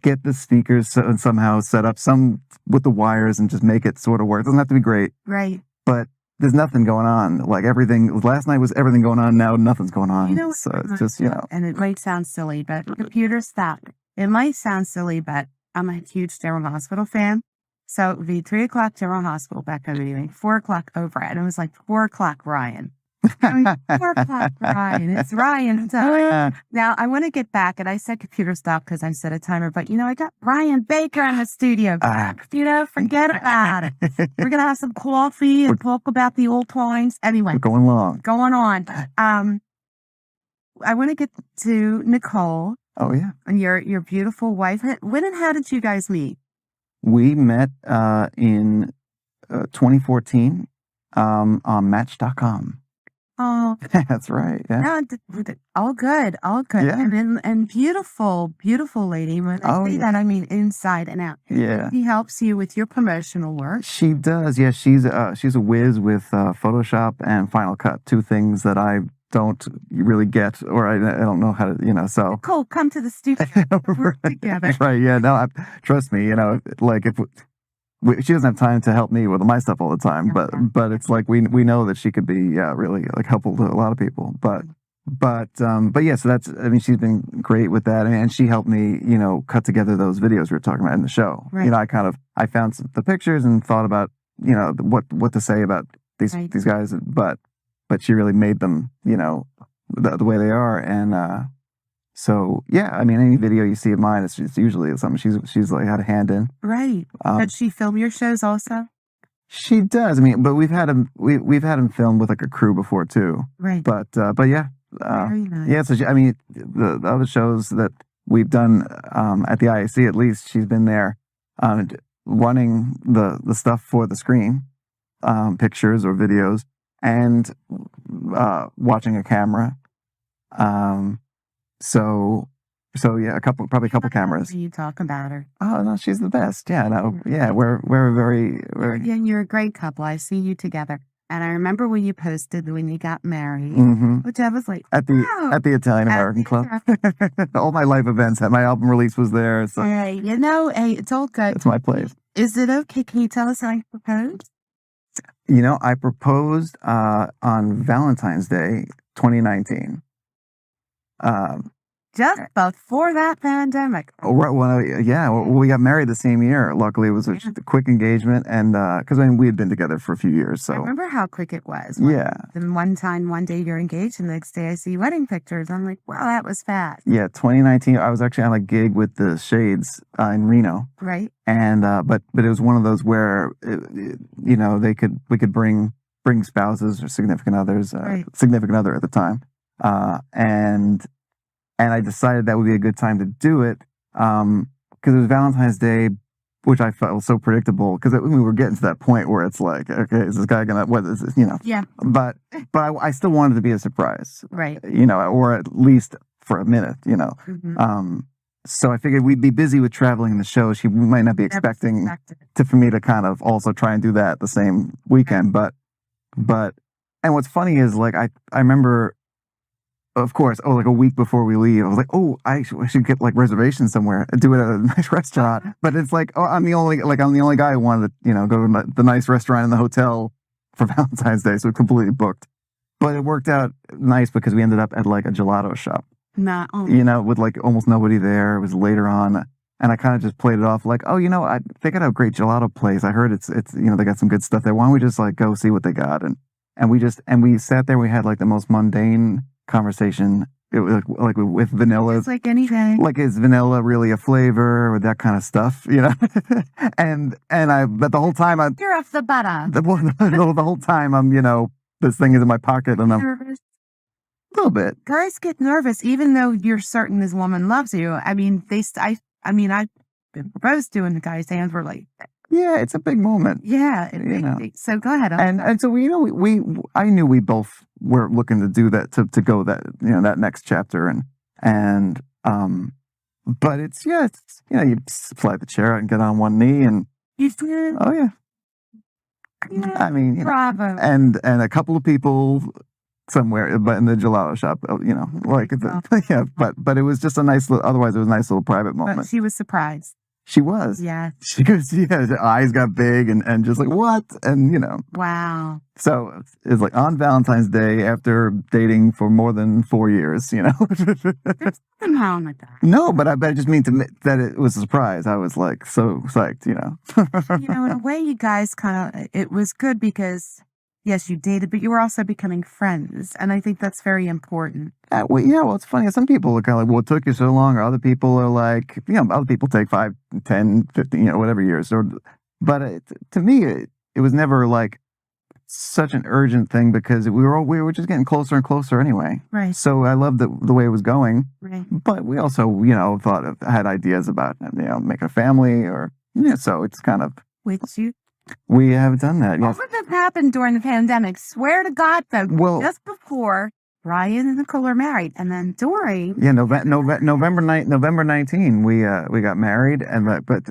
get the speakers somehow set up some with the wires and just make it sort of work. It doesn't have to be great, Right. but there's nothing going on. Like everything last night was everything going on. Now nothing's going on. You know, so it's just, you know, and it might sound silly, but computer stop. It might sound silly, but I'm a huge General Hospital fan. So it would be 3 o'clock General Hospital back over evening, 4 o'clock over, and it was like 4 o'clock Ryan. 4 o'clock Ryan. It's Ryan. So, now I want to get back, and I said computer stop because I set a timer, but you know, I got Ryan Baker in the studio. You know, forget about it. We're gonna have some coffee and talk about the old times. Anyway, we're going long. going on. I want to get to Nicole. Oh yeah. And your beautiful wife. When and how did you guys meet? We met in 2014 on Match.com. Oh, That's right. Yeah. no, all good, all good. Yeah. And beautiful, beautiful lady. When I say that, I mean inside and out. Yeah. She helps you with your promotional work. She does. Yeah, she's a whiz with Photoshop and Final Cut, two things that I don't really get, or I don't know how to, you know. So Nicole, come to the studio. We're together. right. Yeah. No, trust me. You know, like if she doesn't have time to help me with my stuff all the time, but it's like we know that she could be really like helpful to a lot of people. But yeah. So that's, I mean, she's been great with that, and she helped me, you know, cut together those videos we were talking about in the show. Right. You know, I found the pictures and thought about, you know, what to say about these guys, but she really made them, you know, the way they are. And so yeah, I mean, any video you see of mine, it's usually something she's like had a hand in. Right. Did she film your shows also? She does. I mean, but we've had him film with like a crew before too. Right. But yeah, Very nice. yeah. So I mean, the other shows that we've done at the IAC, at least she's been there running the stuff for the screen, pictures or videos, and watching a camera. So yeah, probably a couple cameras. You talk about her. Oh no, she's the best. Yeah, no, yeah, we're very. Yeah, you're a great couple. I see you together. And I remember when you posted when you got married, which I was like, at the Italian American Club. All my life events. My album release was there. So hey, you know, hey, it's all good. it's my place. Is it okay? Can you tell us how you proposed? You know, I proposed on Valentine's Day, 2019. Just before that pandemic. We got married the same year. Luckily, it was a quick engagement, and because I mean, we had been together for a few years. So I remember how quick it was. Yeah. Then one day you're engaged, and the next day I see wedding pictures. I'm like, wow, that was fast. Yeah, 2019. I was actually on a gig with the Shades in Reno, Right. and but it was one of those where you know we could bring spouses or significant others, significant other at the time, and I decided that would be a good time to do it because it was Valentine's Day, which I felt was so predictable because we were getting to that point where it's like, okay, is this guy gonna, what is this, you know? Yeah. But I still wanted it to be a surprise, Right. you know, or at least for a minute, you know. So I figured we'd be busy with traveling the show. We might not be expecting for me to kind of also try and do that the same weekend, but and what's funny is like I remember of course, like a week before we leave, I was like, oh, I should get like reservations somewhere and do it at a nice restaurant. But it's like, oh, I'm the only guy who wanted to, go to the nice restaurant in the hotel for Valentine's Day. So completely booked. But it worked out nice because we ended up at like a gelato shop, Nah, oh, with like almost nobody there. It was later on. And I kind of just played it off like, oh, they got a great gelato place. I heard it's they got some good stuff there. Why don't we just like go see what they got? And we sat there. We had like the most mundane conversation. It was like with vanilla. it's like anything. Like, is vanilla really a flavor or that kind of stuff? But the whole time You're off the butter. the whole time I'm this thing is in my pocket and I'm a Nervous. little bit. Guys get nervous even though you're certain this woman loves you. I mean, I've been proposed to and the guy's hands were like, Yeah, it's a big moment. yeah. So go ahead. And so I knew we both were looking to do that to go that next chapter but it's you slide the chair out and get on one knee and You did? oh yeah. I mean, Bravo. and a couple of people somewhere, but in the gelato shop, yeah. But it was just a nice little. Otherwise, it was a nice little private But moment. she was surprised. She was. Yeah. She goes, yeah. Her eyes got big and just like what, and Wow. So it's like on Valentine's Day after dating for more than 4 years. There's nothing wrong with that. No, but I just mean that it was a surprise. I was like so psyched. In a way, you guys it was good because, yes, you dated, but you were also becoming friends. And I think that's very important. Well, it's funny. Some people are kind of like, well, it took you so long, or other people are like, other people take 5, 10, 15, whatever years. But to me, it was never like such an urgent thing because we were just getting closer and closer anyway. Right. So I loved the way it was going. Right. But we also, had ideas about, making a family so it's kind of, Which you. we have done that. Yes. What happened during the pandemic? Swear to God, though, Well- just before Ryan and Nicole are married, and then during. Yeah, November 19, we got married, and but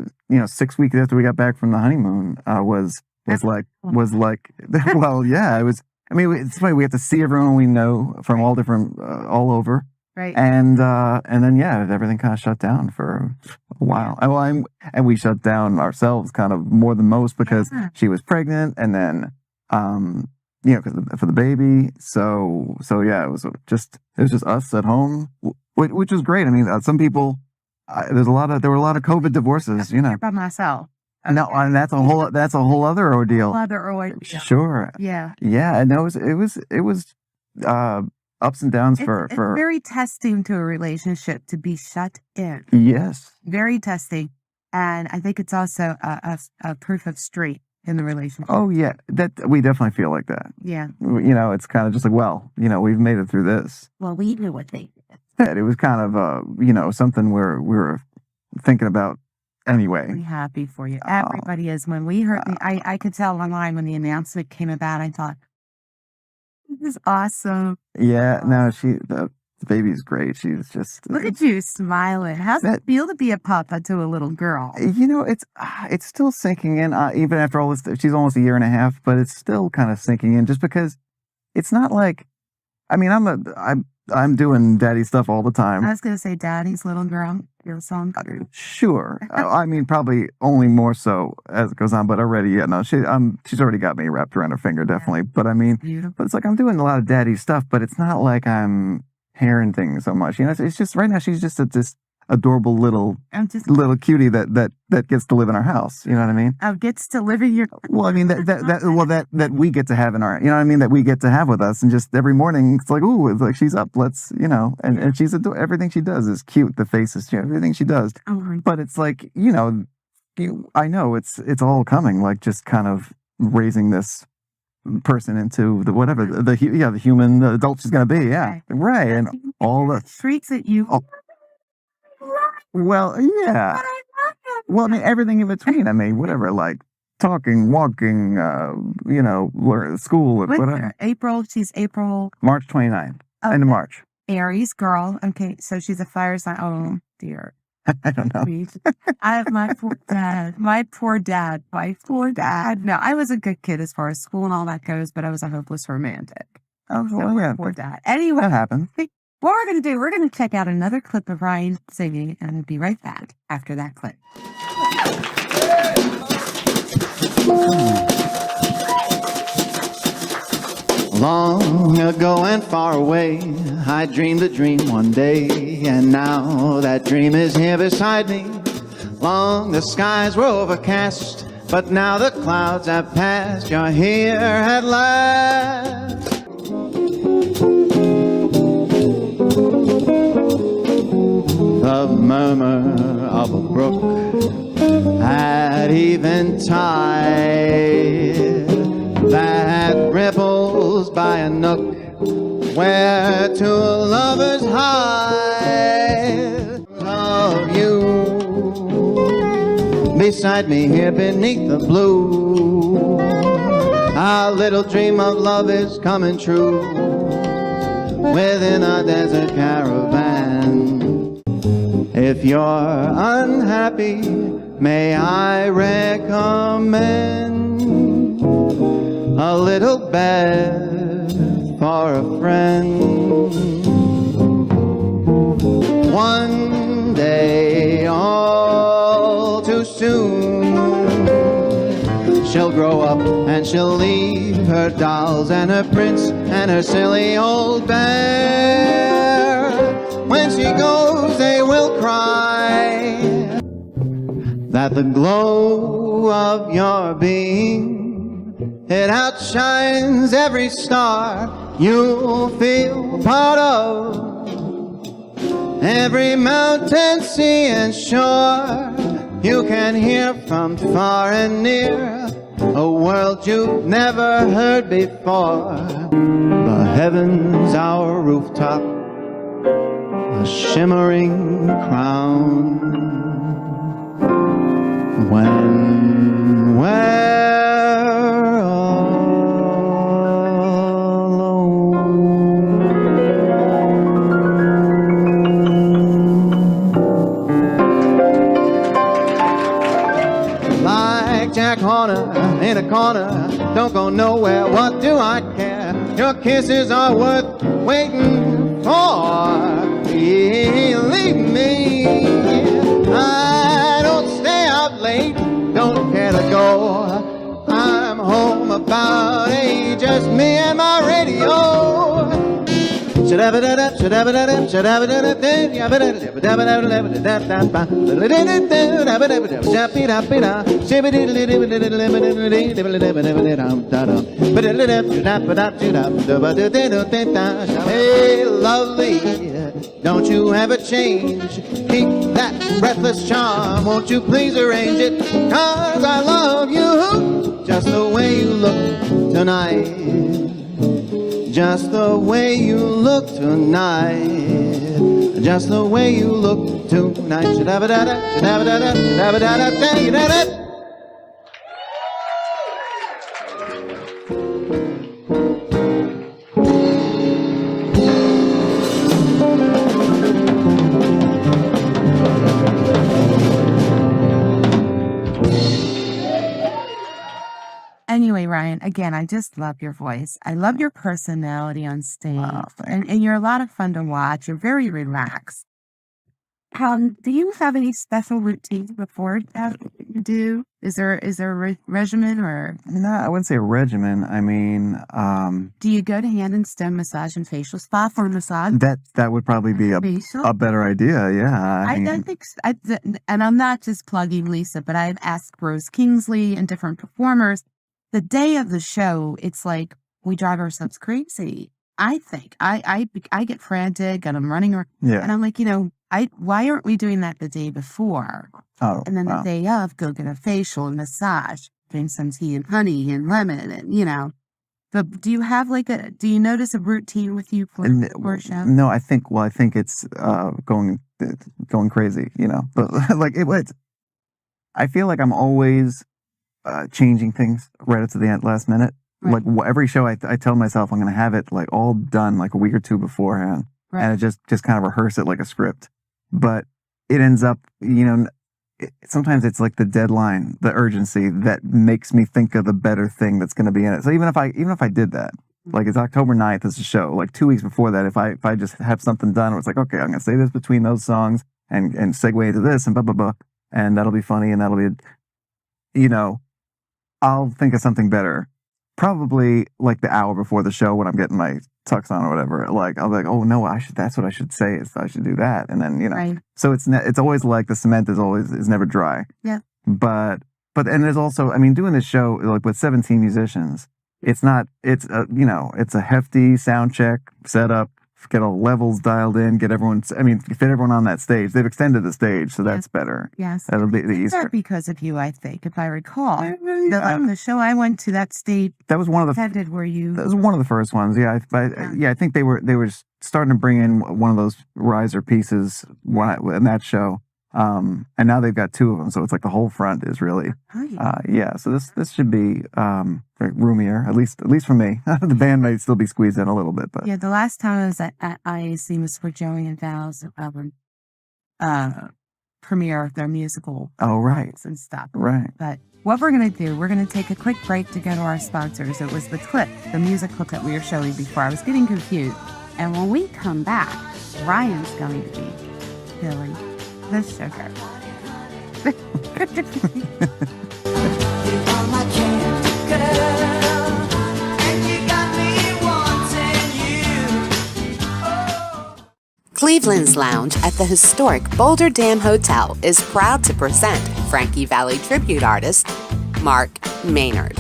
6 weeks after we got back from the honeymoon was like well, yeah, it was. I mean, it's funny. We have to see everyone we know from all different all over, Right. and then everything kind of shut down for a while. And we shut down ourselves kind of more than most because Yeah. she was pregnant, and then for the baby. So yeah, it was just us at home, which was great. I mean, some people, there were a lot of COVID divorces, By myself. No, and that's a whole other ordeal. Other ordeal. Sure. Yeah. Yeah, and it was ups and downs It's for very testing to a relationship to be shut in. yes. Very testing. And I think it's also a proof of strength in the relationship. Oh yeah, that we definitely feel like that. Yeah. It's kind of just like, well, we've made it through this. Well, we knew what they did. It was kind of something where we were thinking about anyway. Very happy for you. Everybody is. When we heard, I could tell online when the announcement came about, I thought, this is awesome. Yeah, no, the baby's great. She's just Look at you smiling. How's it feel to be a papa to a little girl? it's still sinking in. Even after all this, she's almost a year and a half, but it's still kind of sinking in. Just because it's not like, I mean, I'm doing daddy stuff all the time. I was going to say, Daddy's little girl, your song. Sure, I mean, probably only more so as it goes on, but already, she's already got me wrapped around her finger, definitely. But I mean, Beautiful. but it's like I'm doing a lot of daddy stuff, but it's not like I'm parenting so much. It's just right now she's just this adorable little cutie that gets to live in our house. You know what I mean? Oh, gets to live in your. Well, I mean that we get to have in our, that we get to have with us, and just every morning it's like, ooh, it's like she's up. Let's, and she's everything she does is cute. The faces, everything she does. Oh, But it's like, I know it's all coming, like just kind of raising this person into the whatever the human adult she's going to be. Yeah, right. And all the freaks at you. Oh. Well, yeah. Well, I mean, everything in between. I mean, whatever, like talking, walking, school, whatever. April. She's April. March 29th. Oh, End of March. Aries girl. Okay, so she's a fire sign. Oh dear. I don't know. I have my poor dad. My poor dad. No, I was a good kid as far as school and all that goes, but I was a hopeless romantic. Oh, well, yeah. Poor dad. Anyway, That happened. What we're going to do, we're going to check out another clip of Ryan singing, and we'll be right back after that clip. Long ago and far away, I dreamed a dream one day, and now that dream is here beside me. Long the skies were overcast, but now the clouds have passed. You're here at last. The murmur of a brook at eventide that ripples by a nook where two lovers hide. Love you beside me here beneath the blue. Our little dream of love is coming true within a desert caravan. If you're unhappy, may I recommend a little bed for a friend. One day, all too soon, she'll grow up and she'll leave her dolls and her prince and her silly old bear. When she goes, they will cry that the glow of your being, it outshines every star. You'll feel part of every mountain, sea, and shore. You can hear from far and near a world you've never heard before. The heavens, our rooftop, a shimmering crown. When we're all alone. Like Jack Horner in a corner, don't go nowhere, what do I care? Your kisses are worth waiting for. Believe me, I don't stay out late, don't care to go. I'm home about 8, just me and my radio. Hey, lovely, don't you ever change. Keep that breathless charm, won't you please arrange it? 'Cause I love you just the way you look tonight. Just the way you look tonight. Just the way you look tonight. Anyway, Ryan, again, I just love your voice. I love your personality on stage. Wow, thanks. And you're a lot of fun to watch. You're very relaxed. Do you have any special routines before that you do? Is there a regimen, or No, I wouldn't say a regimen. I mean, do you go to hand and stem massage and facial spa for massage? that would probably be Facial? a better idea. Yeah, I I mean, think, and I'm not just plugging Lisa, but I've asked Rose Kingsley and different performers. The day of the show, it's like we drive ourselves crazy. I think I get frantic and I'm running around, yeah. and I'm like, why aren't we doing that the day before? Oh, And then wow. the day of, go get a facial and massage, drink some tea and honey and lemon, and. But do you have do you notice a routine with you for a show? No, I think it's going crazy. But like it's. I feel like I'm always changing things right up to the last minute. Right. Like every show, I tell myself I'm going to have it like all done like a week or two beforehand, Right. and I just kind of rehearse it like a script. But it ends up, sometimes it's like the deadline, the urgency that makes me think of the better thing that's going to be in it. So even if I did that, Like it's October 9th is the show. Like 2 weeks before that, if I just have something done, where it's like, okay, I'm gonna say this between those songs and segue into this and blah blah blah, and that'll be funny and that'll be, you know, I'll think of something better. Probably like the hour before the show when I'm getting my tux on or whatever. Like I'll be like, oh no, that's what I should say. Is I should do that, and then Right. So it's always like the cement is never dry. Yeah. But and there's also, I mean, doing this show like with 17 musicians, it's not it's it's a hefty sound check setup, get all levels dialed in, get everyone. I mean, fit everyone on that stage. They've extended the stage, so that's better. Yes. That'll be the These are Easter. because of you, I think, if I recall. The show I went to, that stage That was one of the attended where you. That was one of the first ones. Yeah, I think they were starting to bring in one of those riser pieces in that show, and now they've got two of them, so it's like the whole front is really, yeah. So this should be roomier, at least for me. The band may still be squeezed in a little bit, but Yeah, the last time I was at IAC was for Joey and Val's premiere of their musical oh right, and stuff. right. But what we're going to do, we're going to take a quick break to go to our sponsors. It was the music clip that we were showing before. I was getting confused. And when we come back, Ryan's going to be filling the sugar. Cleveland's Lounge at the historic Boulder Dam Hotel is proud to present Frankie Valli tribute artist Mark Maynard.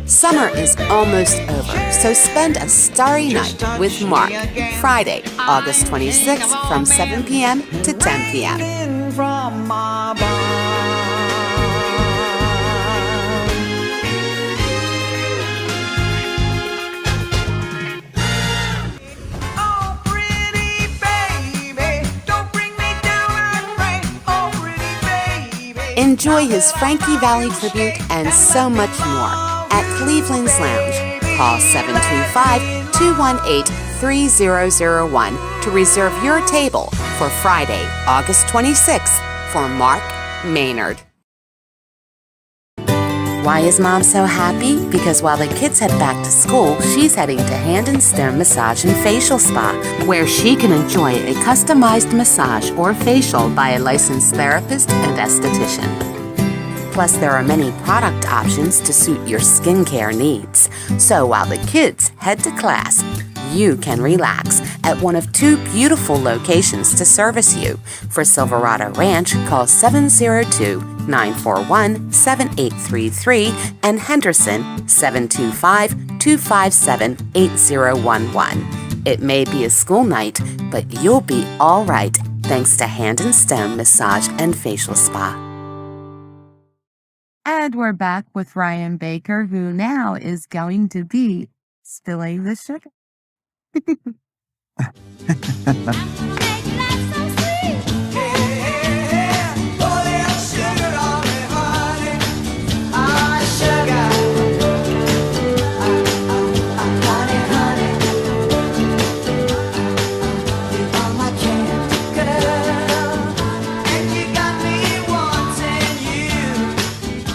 Summer is almost over, so spend a starry night with Mark, Friday, August 26th from 7 p.m. to 10 p.m. From my Oh, pretty baby, don't bring me down like rain. Oh, pretty baby. Enjoy his Frankie Valli tribute and so much more at Cleveland's Lounge. Call 725-218-3001 to reserve your table for Friday, August 26th for Mark Maynard. Why is Mom so happy? Because while the kids head back to school, she's heading to Hand and Stone Massage and Facial Spa, where she can enjoy a customized massage or facial by a licensed therapist and esthetician. Plus, there are many product options to suit your skincare needs. So while the kids head to class, you can relax at one of two beautiful locations to service you. For Silverado Ranch, call 702-941-7833 and Henderson 725-257-8011. It may be a school night, but you'll be all right thanks to Hand and Stone Massage and Facial Spa. And we're back with Ryan Baker, who now is going to be spilling the sugar.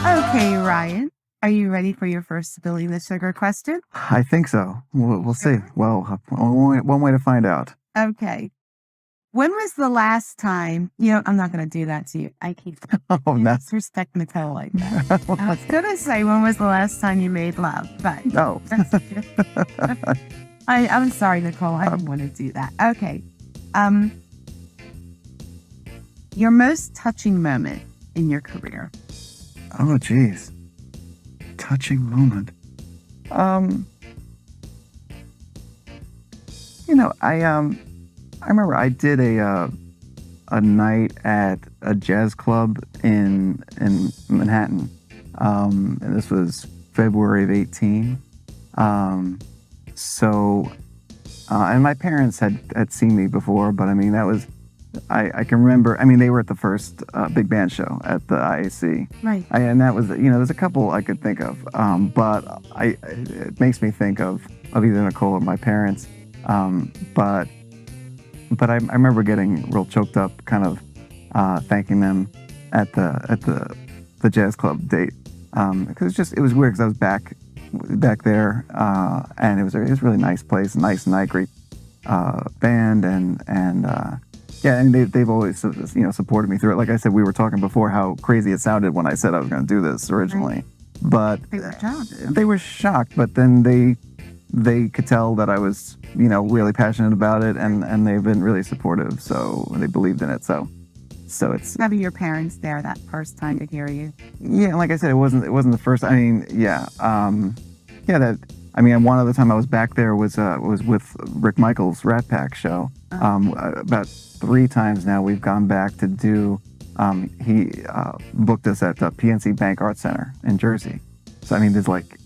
Okay, Ryan, are you ready for your first spilling the sugar question? I think so. We'll see. Well, one way to find out. Okay. When was the last time, I'm not going to do that to you. I keep Oh, no. disrespect Nicole like that. I was going to say, when was the last time you made love? But No. I'm sorry, Nicole. I didn't want to do that. Okay. Your most touching moment in your career? Oh, geez. Touching moment. I remember I did a night at a jazz club in Manhattan. And this was February of 18. And my parents had seen me before, but I mean, that was, I can remember, I mean, they were at the first big band show at the IAC. Right. And that was, there's a couple I could think of, but it makes me think of either Nicole or my parents. But I remember getting real choked up, kind of thanking them at the the jazz club date because it was weird because I was back there and it was a really nice place, nice night, great band and yeah, and they've always supported me through it. Like I said, we were talking before how crazy it sounded when I said I was going to do this originally, but They were shocked. they were shocked. But then they could tell that I was really passionate about it, and they've been really supportive. So they believed in it. So it's Having your parents there that first time to hear you. yeah. Like I said, it wasn't the first. I mean, yeah, one other time I was back there was with Rick Michaels' Rat Pack show. About 3 times now we've gone back to do. He booked us at the PNC Bank Arts Center in Jersey. So I mean, there's like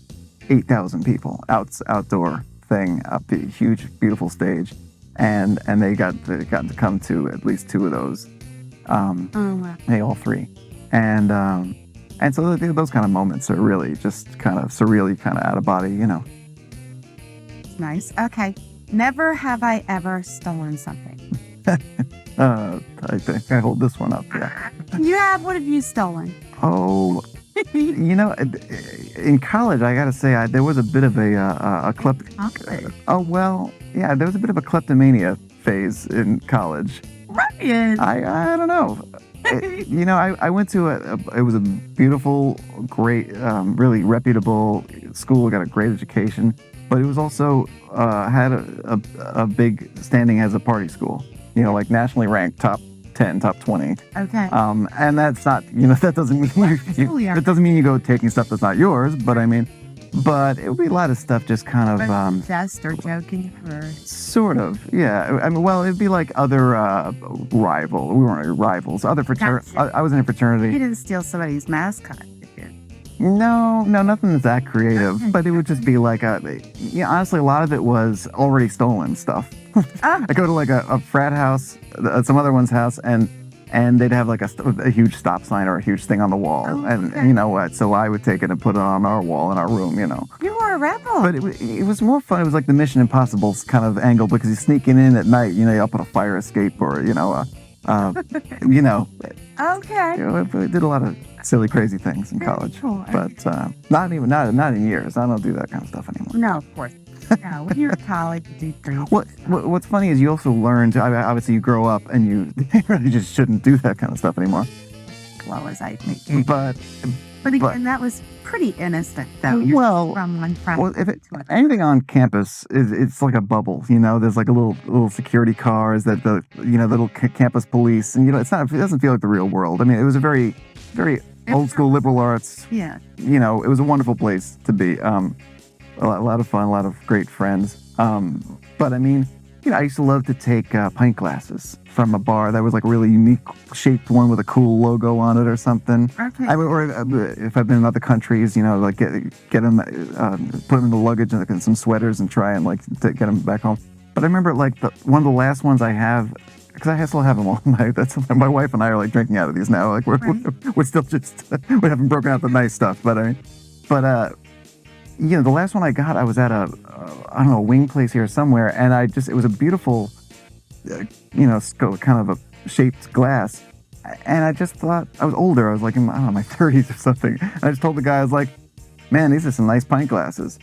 8,000 people outdoor thing up the huge, beautiful stage, and they got to come to at least 2 of those. Wow. Hey, all 3, and so those kind of moments are really just kind of surreally, kind of out of body, Nice. Okay. Never have I ever stolen something. I think I hold this one up. Yeah. You have? What have you stolen? Oh, in college, I gotta say, there was a bit of a Okay. Oh well, yeah, there was a bit of a kleptomania phase in college. Ryan. I don't know. I went to it was a beautiful, great, really reputable school. Got a great education, but it was also had a big standing as a party school. Like nationally ranked top 10, top 20. Okay. And that's not, that doesn't mean that doesn't mean you go taking stuff that's not yours. But I mean, it would be a lot of stuff just kind of Jest or joking or sort of, yeah. I mean, well, it'd be like other rival. We weren't rivals. Other fraternity. I was in a you fraternity. didn't steal somebody's mascot, did you? No, nothing that's that creative. But it would just be like honestly, a lot of it was already stolen stuff. Ah. I go to like a frat house, some other one's house, and they'd have like a huge stop sign or a huge thing on the wall. Oh, and okay. you know what? So I would take it and put it on our wall in our room, You were a rebel. But it was more fun. It was like the Mission Impossible kind of angle because you're sneaking in at night, you up on a fire escape or, Okay. we did a lot of silly, crazy things in college. Cool. But not in years. I don't do that kind of stuff anymore. No, of course. No, when you're in college, you do things. What's funny is you also learn to, obviously you grow up and you really just shouldn't do that kind of stuff anymore. Well, as I think. But again, that was pretty innocent, though. You're well, from one friend well, if to another. anything on campus it's like a bubble, there's like a little security cars that the little campus police, and it doesn't feel like the real world. I mean, it was a very, very old school liberal arts. Yeah. It was a wonderful place to be. A lot of fun, a lot of great friends. But I mean, I used to love to take pint glasses from a bar that was like a really unique shaped one with a cool logo on it or something. Okay. Or if I've been in other countries, like get them, put them in the luggage and like, some sweaters and try and like to get them back home. But I remember like one of the last ones I have, because I still have them all. My wife and I are like drinking out of these now. Like we're still just we haven't broken out the nice stuff. But the last one I got, I was at a wing place here somewhere, and it was a beautiful, kind of a shaped glass, and I just thought, I was older, I was like in, I don't know, my 30s or something, and I just told the guy, I was like, man, these are some nice pint glasses,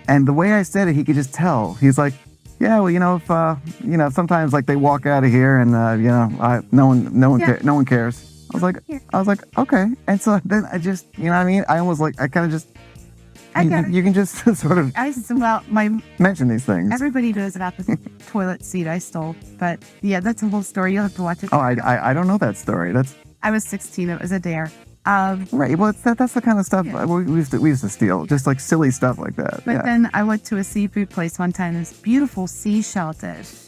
and the way I said it, he could just tell. He's like, yeah, well, if sometimes like they walk out of here, and no one cares. I was like, okay, and so then I just, I mean, I almost like, I kind of just. You can just sort of mention these things. Everybody knows about the toilet seat I stole, but yeah, that's a whole story. You'll have to watch it. Oh, I don't know that story. I was 16. It was a dare. Right. Well, that's the kind of stuff we used to steal, just like silly stuff like that. But then I went to a seafood place one time. This beautiful seashell dish.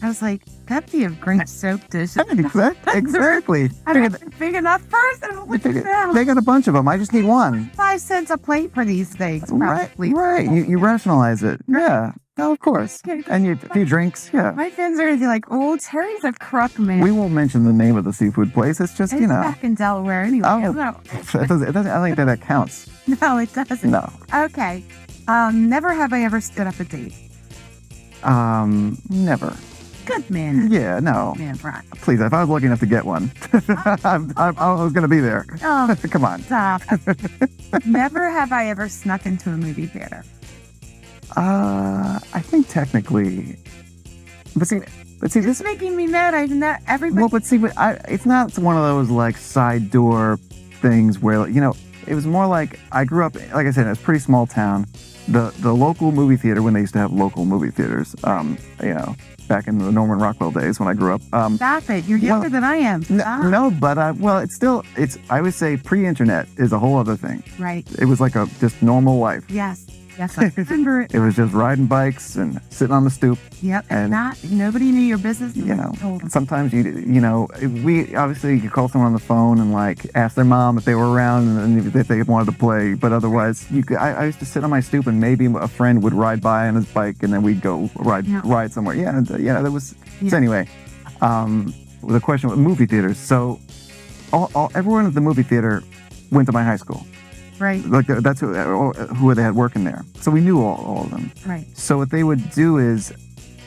I was like, that'd be a great soap dish. Exactly. I'm not a big enough person. They got a bunch of them. I just need one. 5 cents a plate for these things. Right. Probably. Right. You rationalize it. Yeah. No, of course. And a few drinks. Yeah. My friends are gonna be like, "Oh, Terry's a crook man." We won't mention the name of the seafood place. It's just it's back in Delaware anyway. Oh, No. it doesn't. I don't think that counts. No, it doesn't. No. Okay. Never have I ever stood up a date. Never. Good man. Yeah, no. Man, Brian. Please, if I was lucky enough to get one, I was going to be there. Oh, Come on. stop. Never have I ever snuck into a movie theater. I think technically, but see, this It's making me mad. I've not everybody. well, but see, it's not one of those like side door things where it was more like I grew up, like I said, in a pretty small town. The local movie theater, when they used to have local movie theaters, back in the Norman Rockwell days when I grew up. Stop it. You're younger than I am. Stop. No, but it's I would say pre-internet is a whole other thing. Right. It was like a just normal life. Yes. Yes, I remember it. It was just riding bikes and sitting on the stoop. Yep. And- Nobody knew your business. Told them. Sometimes we obviously you could call someone on the phone and like ask their mom if they were around and if they wanted to play. But otherwise, I used to sit on my stoop and maybe a friend would ride by on his bike and then we'd go ride somewhere. Yeah, there was. Yeah. So anyway, the question with movie theaters. So, everyone at the movie theater went to my high school. Right. Like that's who they had working there. So we knew all of them. Right. So what they would do is,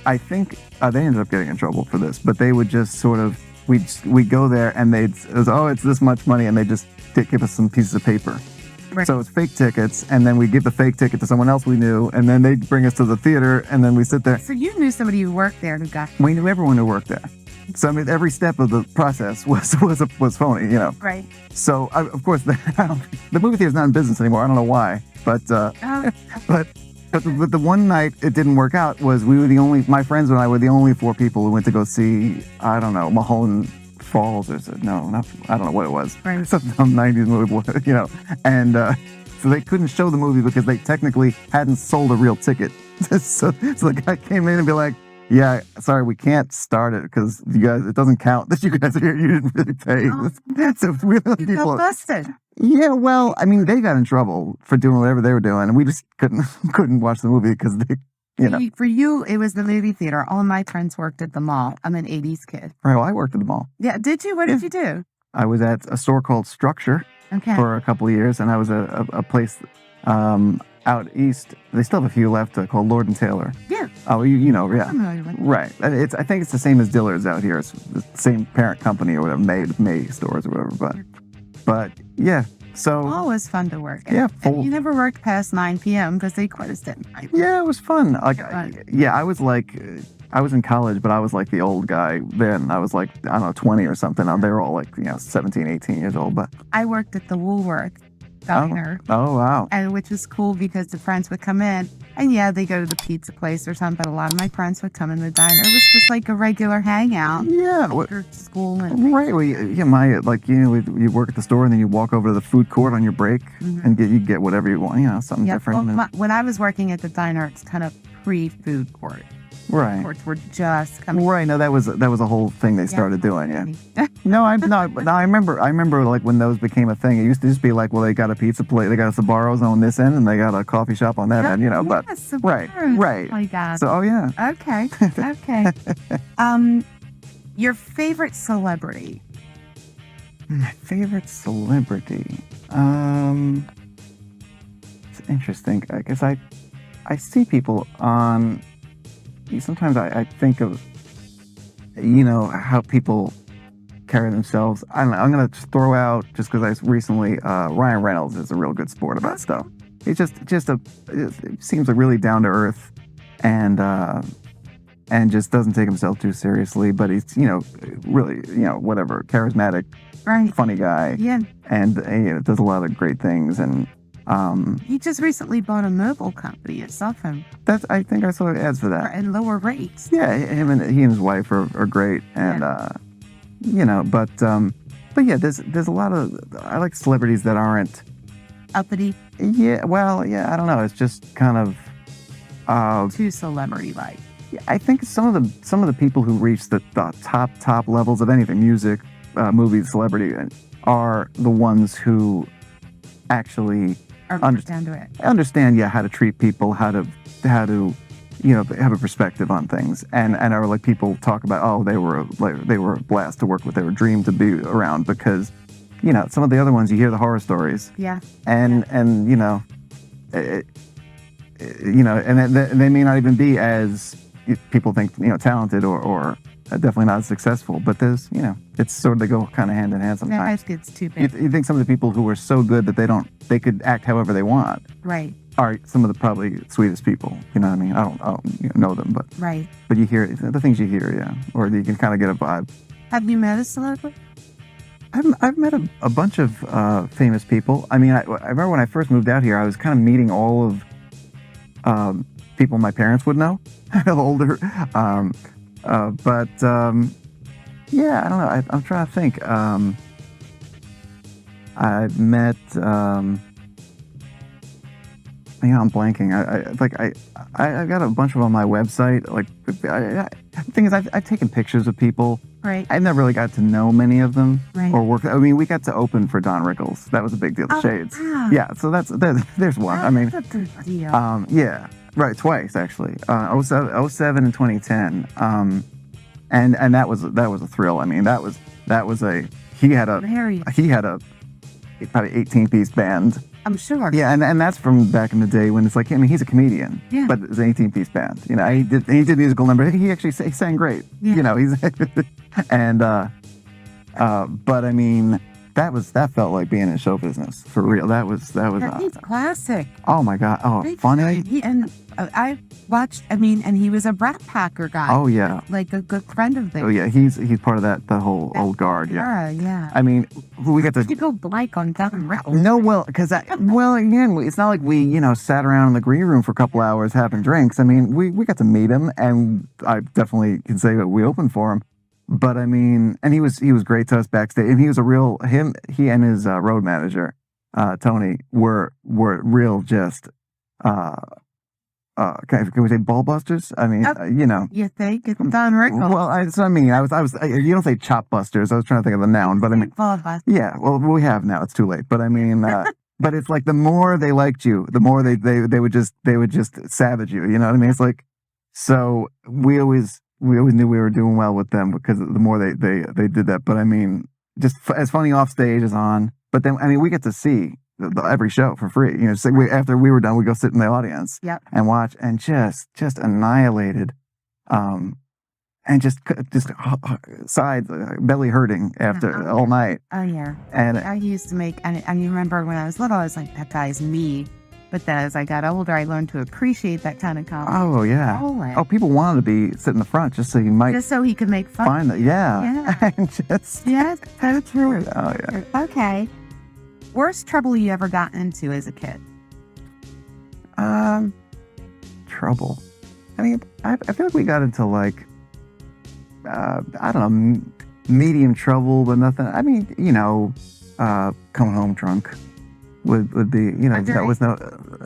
I think they ended up getting in trouble for this, but they would just sort of we'd go there and it's this much money, and they just give us some pieces of paper. Right. So it's fake tickets, and then we give the fake ticket to someone else we knew, and then they'd bring us to the theater, and then we sit there. So you knew somebody who worked there who got. We knew everyone who worked there. So I mean, every step of the process was phony, Right. So of course the movie theater's not in business anymore. I don't know why, but but the one night it didn't work out was my friends and I were the only 4 people who went to go see, I don't know, Mulholland Falls or I don't know what it was. Right. Some 90s movie, and so they couldn't show the movie because they technically hadn't sold a real ticket. so the guy came in and be like, yeah, sorry, we can't start it because you guys, it doesn't count that you guys are here. You didn't really pay. Oh. So we You got busted. yeah, well, I mean, they got in trouble for doing whatever they were doing, and we just couldn't watch the movie because they, For you, it was the movie theater. All my friends worked at the mall. I'm an 80s kid. Right, well, I worked at the mall. Yeah, did you? What did you do? I was at a store called Structure Okay. for a couple of years, and I was at a place out east. They still have a few left called Lord and Taylor. Yeah. Oh, yeah. I'm familiar with it. Right. I think it's the same as Dillard's out here. It's the same parent company or whatever, May stores or whatever. But yeah. So Always fun to work at. Yeah, And you never worked past 9 p.m. because they closed at 9. yeah, it was fun. Like, Right. I was like, I was in college, but I was like the old guy then. I was like, I don't know, 20 or something. They were all like, 17, 18 years old. But I worked at the Woolworth diner. oh wow. And which was cool because the friends would come in and they go to the pizza place or something, but a lot of my friends would come in the diner. It was just like a regular hangout Yeah. after school. And Right. Well, you work at the store and then you walk over to the food court on your break and you get whatever you want, something different. Well, when I was working at the diner, it's kind of pre-food court. Right. Courts were just coming. Right. No, that was a whole thing they started doing. Yeah. No, I remember like when those became a thing. It used to just be like, well, they got a pizza place, they got a Sbarro's on this end, and they got a coffee shop on that end. But Yes, right. Oh my God. So, yeah. Okay. Okay. Your favorite celebrity? My favorite celebrity. It's interesting. I guess I see people on. Sometimes I think of, how people carry themselves. I don't know. I'm going to throw out, just because I recently, Ryan Reynolds is a real good sport about stuff. He's it seems like really down to earth and just doesn't take himself too seriously, but he's, really, whatever, charismatic, Right. funny guy. Yeah. And does a lot of great things. And He just recently bought a mobile company at Suffolk I think I saw ads for that. at lower rates. Yeah, he and his wife are great, and but yeah, there's a lot of, I like celebrities that aren't. Uppity, Yeah, well, yeah, I don't know. It's just kind of. too celebrity-like. I think some of the people who reach the top levels of anything, music, movies, celebrity, are the ones who actually Understand it. understand how to treat people, how to have a perspective on things, and are like, people talk about, they were a blast to work with, they were a dream to be around, because some of the other ones, you hear the horror stories, Yeah. and they may not even be as people think, talented or definitely not successful. But there's, it's sort of, they go kind of hand in hand That sometimes. gets too You, big. you think some of the people who are so good that they could act however they want Right, are some of the probably sweetest people. You know what I mean? I don't know them, right. but you hear the things you hear, yeah, or you can kind of get a vibe. Have you met a celebrity? I've met a bunch of famous people. I mean, I remember when I first moved out here, I was kind of meeting all of people my parents would know, older. But yeah, I don't know. I'm trying to think. I've met. I'm blanking. I got a bunch of them on my website. Like, the thing is, I've taken pictures of people. Right. I never really got to know many of them Right. or work. I mean, we got to open for Don Rickles. That was a big deal. The Oh, Shades. wow. Yeah. So there's one. I mean, That's a big deal. yeah, right. Twice actually. 07 and 2010. And that was a thrill. I mean, that was he had a Very, probably 18-piece band. I'm sure. Yeah, and that's from back in the day when it's like, I mean, he's a comedian, Yeah. but it's an 18-piece band. He did musical numbers. He actually he sang great. Yeah. He's and but I mean, that felt like being in show business for real. That was He's classic. oh my god, Big funny. time. I watched. I mean, and he was a Brat Packer guy. Oh yeah, like a good friend of theirs. oh yeah. He's part of the whole old guard. Yeah, Yeah. I mean, we got to. You go blank on Don Rickles. No, well, because again, it's not like we, sat around in the green room for a couple hours having drinks. I mean, we got to meet him, and I definitely can say that we opened for him. But I mean, and he was great to us backstage, and he was he and his road manager, Tony, were real just, can we say ball busters? I mean, You think it's Don Rickles? well, that's what I mean. You don't say chop busters. I was trying to think of the noun, but I mean, Ball busters. yeah, well, we have now. It's too late. But I mean, but it's like the more they liked you, the more they would just savage you. You know what I mean? It's like, so we always knew we were doing well with them because the more they did that. But I mean, just as funny off stage as on. But then I mean, we get to see every show for free. So after we were done, we go sit in the audience Yep. and watch, and just annihilated. And just sides, belly hurting after all night. Oh yeah. And I used to make, and you remember when I was little, I was like, that guy's me. But then as I got older, I learned to appreciate that kind of comedy. oh yeah, Always. oh, people wanted to be sit in the front just so you might Just so he could make fun. find that. Yeah, Yeah. and just Yes, so true. oh yeah. Okay. Worst trouble you ever got into as a kid? Trouble. I mean, I feel like we got into like I don't know, medium trouble, but nothing. I mean, coming home drunk would be, that was no.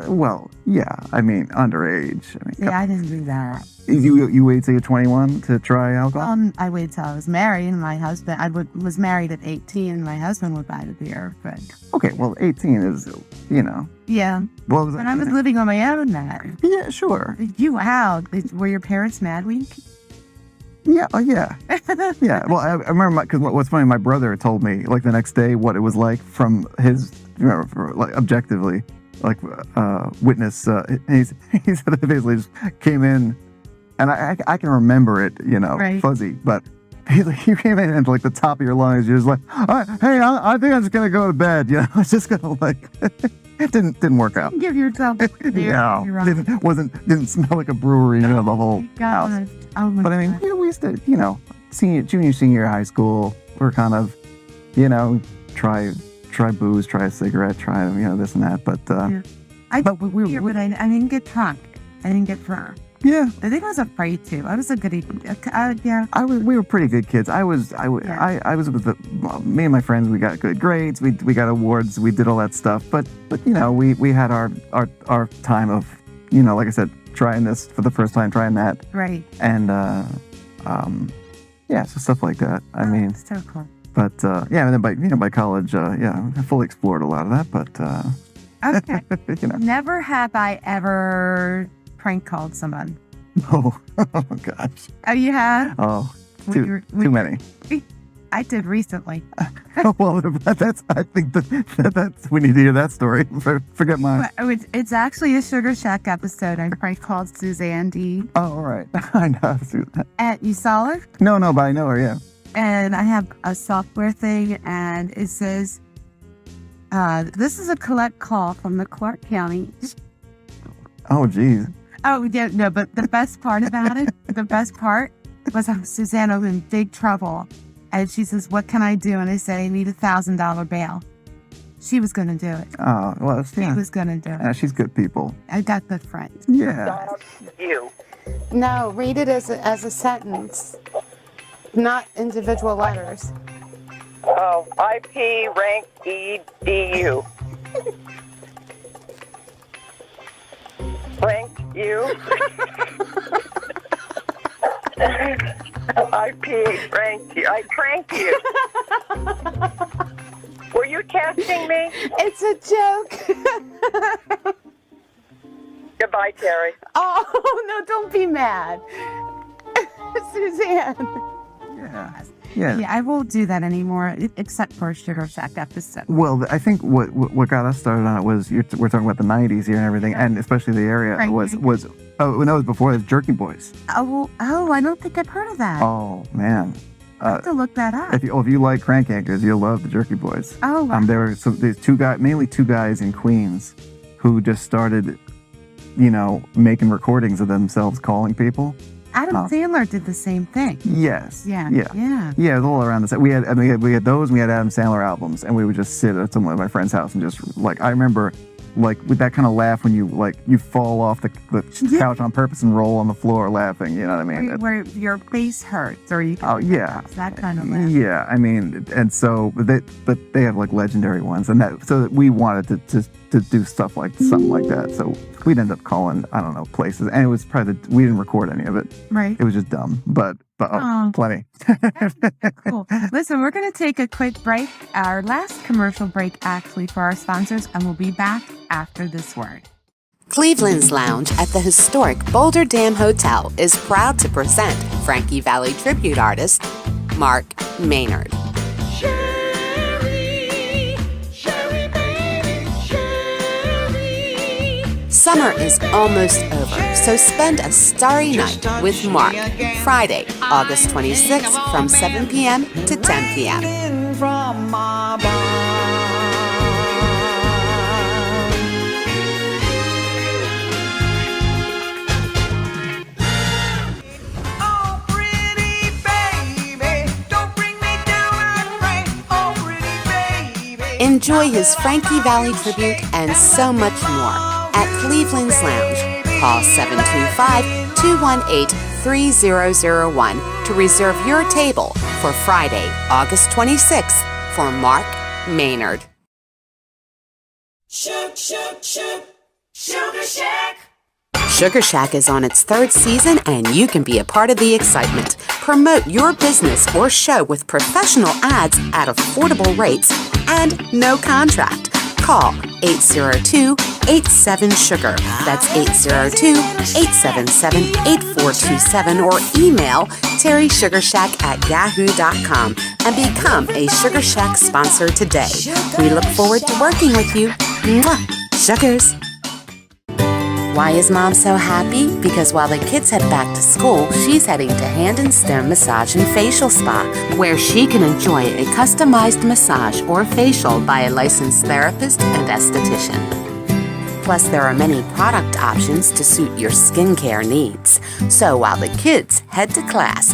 Well, yeah. I mean, underage. I mean, Yeah, I didn't do that. you wait till you're 21 to try alcohol. I waited till I was married, and my husband. Was married at 18, and my husband would buy the beer. But Okay, well, 18 is, yeah, what was when that? I was living on my own, Matt. Yeah, sure. Were your parents mad when you? Yeah, oh yeah, yeah. Well, I remember because what's funny, my brother told me like the next day what it was like from his, like objectively, like witness. He said it basically just came in, and I can remember it, Right. fuzzy, but you came in and like the top of your lungs, you're just like, hey, I think I'm just gonna go to bed. It's just gonna like. It didn't work out. Give yourself a beer. No, You're right. didn't smell like a brewery, the whole house. God. Oh my But I mean, God. we used to, junior, senior high school, we're kind of, try booze, try a cigarette, try, this and that. But, Yeah. I but we beer, but I didn't get drunk. I didn't get drunk. yeah, I think I was afraid to. I was a goody. Yeah. we were pretty good kids. I was with me and my friends, we got good grades, we got awards, we did all that stuff. But we had our time of, like I said, trying this for the first time, trying that. Right. And, yeah, so stuff like that. I mean, So cool. but yeah, and then by college, I fully explored a lot of that. But Okay. Never. Never have I ever prank called someone. Oh, oh gosh. Oh, you have? Oh, When you were- too many. I did recently. Well, that's. I think that's. We need to hear that story. Forget mine. But it's actually a Sugar Shack episode. I'm probably called Suzanne D. Oh, all right. I know. And you saw her? No, but I know her. Yeah. And I have a software thing, and it says, this is a collect call from the Clark County. Oh, geez. Oh, yeah, no, but the best part about it, was Suzanne was in big trouble. And she says, what can I do? And I said, I need $1,000 bail. She was going to do it. Oh, well, She was going to do it. Yeah, she's good people. I got good friends. Yeah. You. No, read it as a sentence, not individual letters. Oh, IP rank EDU. Rank you. IP rank you. I prank you. Were you testing me? It's a joke. Goodbye, Terry. Oh, no, don't be mad. Suzanne. Yeah. Yeah, I won't do that anymore, except for a Sugar Shack episode. Well, I think what got us started on it was we're talking about the '90s here and everything, and especially the area Right. was when that was before it was Jerky Boys. Oh, I don't think I've heard of that. Oh man, I have to look that up. if you like crank anchors, you'll love the Jerky Boys. Oh, wow. There were these mainly two guys in Queens, who just started, making recordings of themselves calling people. Adam Sandler did the same thing. Yes. Yeah. Yeah. Yeah. Yeah, it was all around the same. We had those, and we had Adam Sandler albums, and we would just sit at some of my friend's house and just I remember with that kind of laugh when you fall off the couch on purpose and roll on the floor laughing. You know what I mean? Where your face hurts, or you. Oh yeah. That kind of laugh. Yeah, I mean, and so but they have legendary ones, and so we wanted to do stuff something like that. So we'd end up calling, I don't know, places, and it was probably we didn't record any of it. Right. It was just dumb, but plenty. Cool. Listen, we're going to take a quick break, our last commercial break actually for our sponsors, and we'll be back after this word. Cleveland's Lounge at the historic Boulder Dam Hotel is proud to present Frankie Valli tribute artist Mark Maynard. Summer is almost over, so spend a starry night with Mark, Friday, August 26th from 7 p.m. to 10 p.m. From my barn. Oh, pretty baby, don't bring me down and pray. Oh, pretty baby. Enjoy his Frankie Valli tribute and so much more at Cleveland's Lounge. Call 725-218-3001 to reserve your table for Friday, August 26th for Mark Maynard. Sugar Shack. Sugar Shack is on its third season, and you can be a part of the excitement. Promote your business or show with professional ads at affordable rates and no contract. Call 802-87-SUGAR. That's 802-877-8427 or email terrysugarshack@yahoo.com and become a Sugar Shack sponsor today. We look forward to working with you. Mwah! Sugars. Why is Mom so happy? Because while the kids head back to school, she's heading to Hand and Stem Massage and Facial Spa, where she can enjoy a customized massage or facial by a licensed therapist and esthetician. Plus, there are many product options to suit your skincare needs. So while the kids head to class,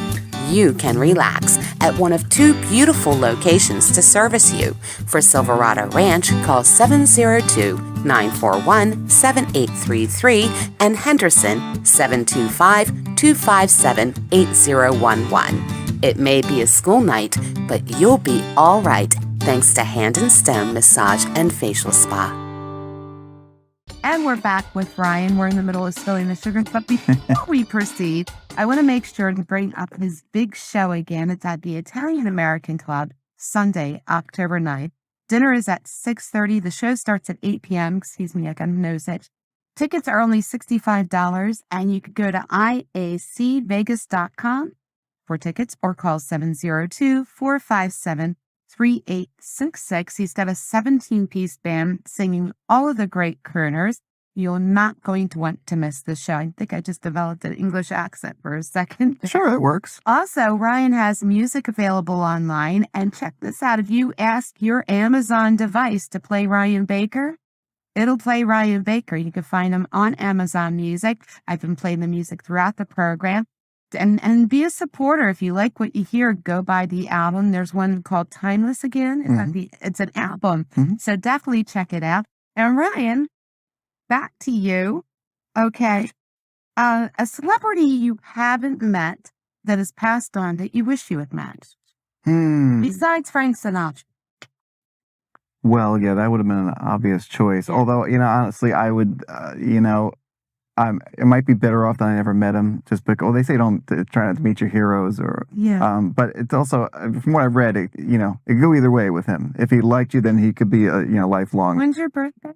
you can relax at one of two beautiful locations to service you. For Silverado Ranch, call 702-941-7833 and Henderson 725-257-8011. It may be a school night, but you'll be all right thanks to Hand and Stem Massage and Facial Spa. And we're back with Ryan. We're in the middle of spilling the sugar. But before we proceed, I want to make sure to bring up his big show again. It's at the Italian American Club, Sunday, October 9th. Dinner is at 6:30. The show starts at 8 p.m. Excuse me, I got a nose itch. Tickets are only $65, and you could go to iacvegas.com for tickets or call 702-457-3866. He's got a 17-piece band singing all of the great crooners. You're not going to want to miss this show. I think I just developed an English accent for a second. Sure, it works. Also, Ryan has music available online. And check this out. If you ask your Amazon device to play Ryan Baker, it'll play Ryan Baker. You can find him on Amazon Music. I've been playing the music throughout the program. And be a supporter. If you like what you hear, go buy the album. There's one called Timeless Again. It's an album. So definitely check it out. And Ryan, back to you. Okay. A celebrity you haven't met that has passed on that you wish you had met. Besides Frank Sinatra. Well, yeah, that would have been an obvious choice. Yeah. Although, honestly, I would, it might be better off that I never met him, just because they say don't try not to meet your heroes, or Yeah. but it's also, from what I've read, it could go either way with him. If he liked you, then he could be a lifelong. When's your birthday?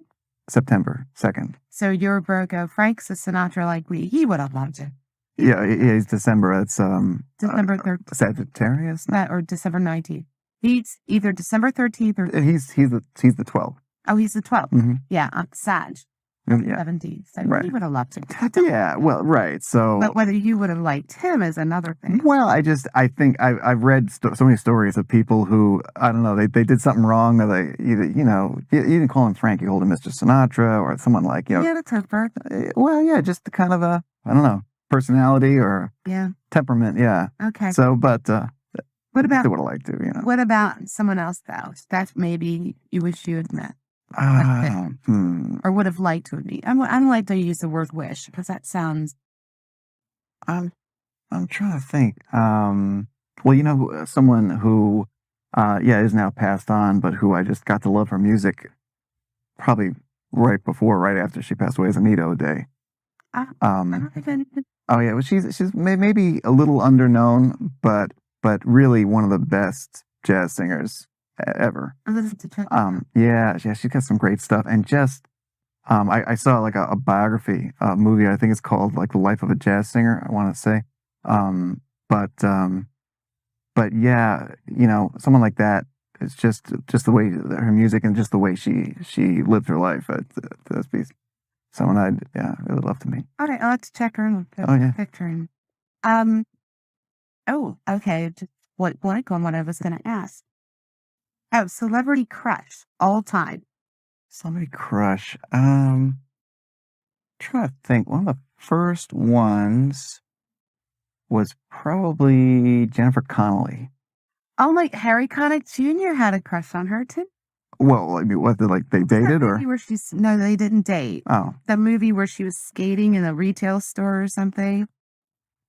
September 2nd. So you're Virgo. Frank's a Sinatra like me. He would have loved it. Yeah, he's December. It's December 13th. Sagittarius. Or December 19th. He's either December 13th or... He's the 12th. Oh, he's the 12th. Mhm. Yeah, I'm Sag. Yeah. 17th. So Right. he would have loved it. Yeah. Well, right. So. But whether you would have liked him is another thing. Well, I think I've read so many stories of people who, I don't know, they did something wrong, or they either, you didn't call him Frank, you called him Mr. Sinatra, or someone like, Yeah, that's her birthday. well, yeah, just kind of a, I don't know, personality or Yeah. temperament, yeah. Okay. So, but What about they would have liked to, what about someone else though? That maybe you wish you had met or would have liked to meet. I don't like to use the word wish because that sounds. I'm trying to think. Well, someone who, is now passed on, but who I just got to love her music, probably right after she passed away, is Anita O'Day. I don't think anything. Oh yeah, well, she's maybe a little underknown, but really one of the best jazz singers ever. I'm gonna have to check. Yeah, she's got some great stuff, and just I saw like a biography movie. I think it's called like The Life of a Jazz Singer, I want to say. But yeah, someone like that. It's just the way her music and just the way she lived her life. That'd be someone I'd really love to meet. All right, I'll have to check her and Oh, yeah. picture. Oh, okay. Just blank on what I was going to ask. Oh, celebrity crush all time. Somebody crush. Trying to think. One of the first ones was probably Jennifer Connelly. Oh, like Harry Connick Jr. had a crush on her too. Well, I mean, what, they dated, That or? movie where no, they didn't date. Oh, The movie where she was skating in a retail store or something.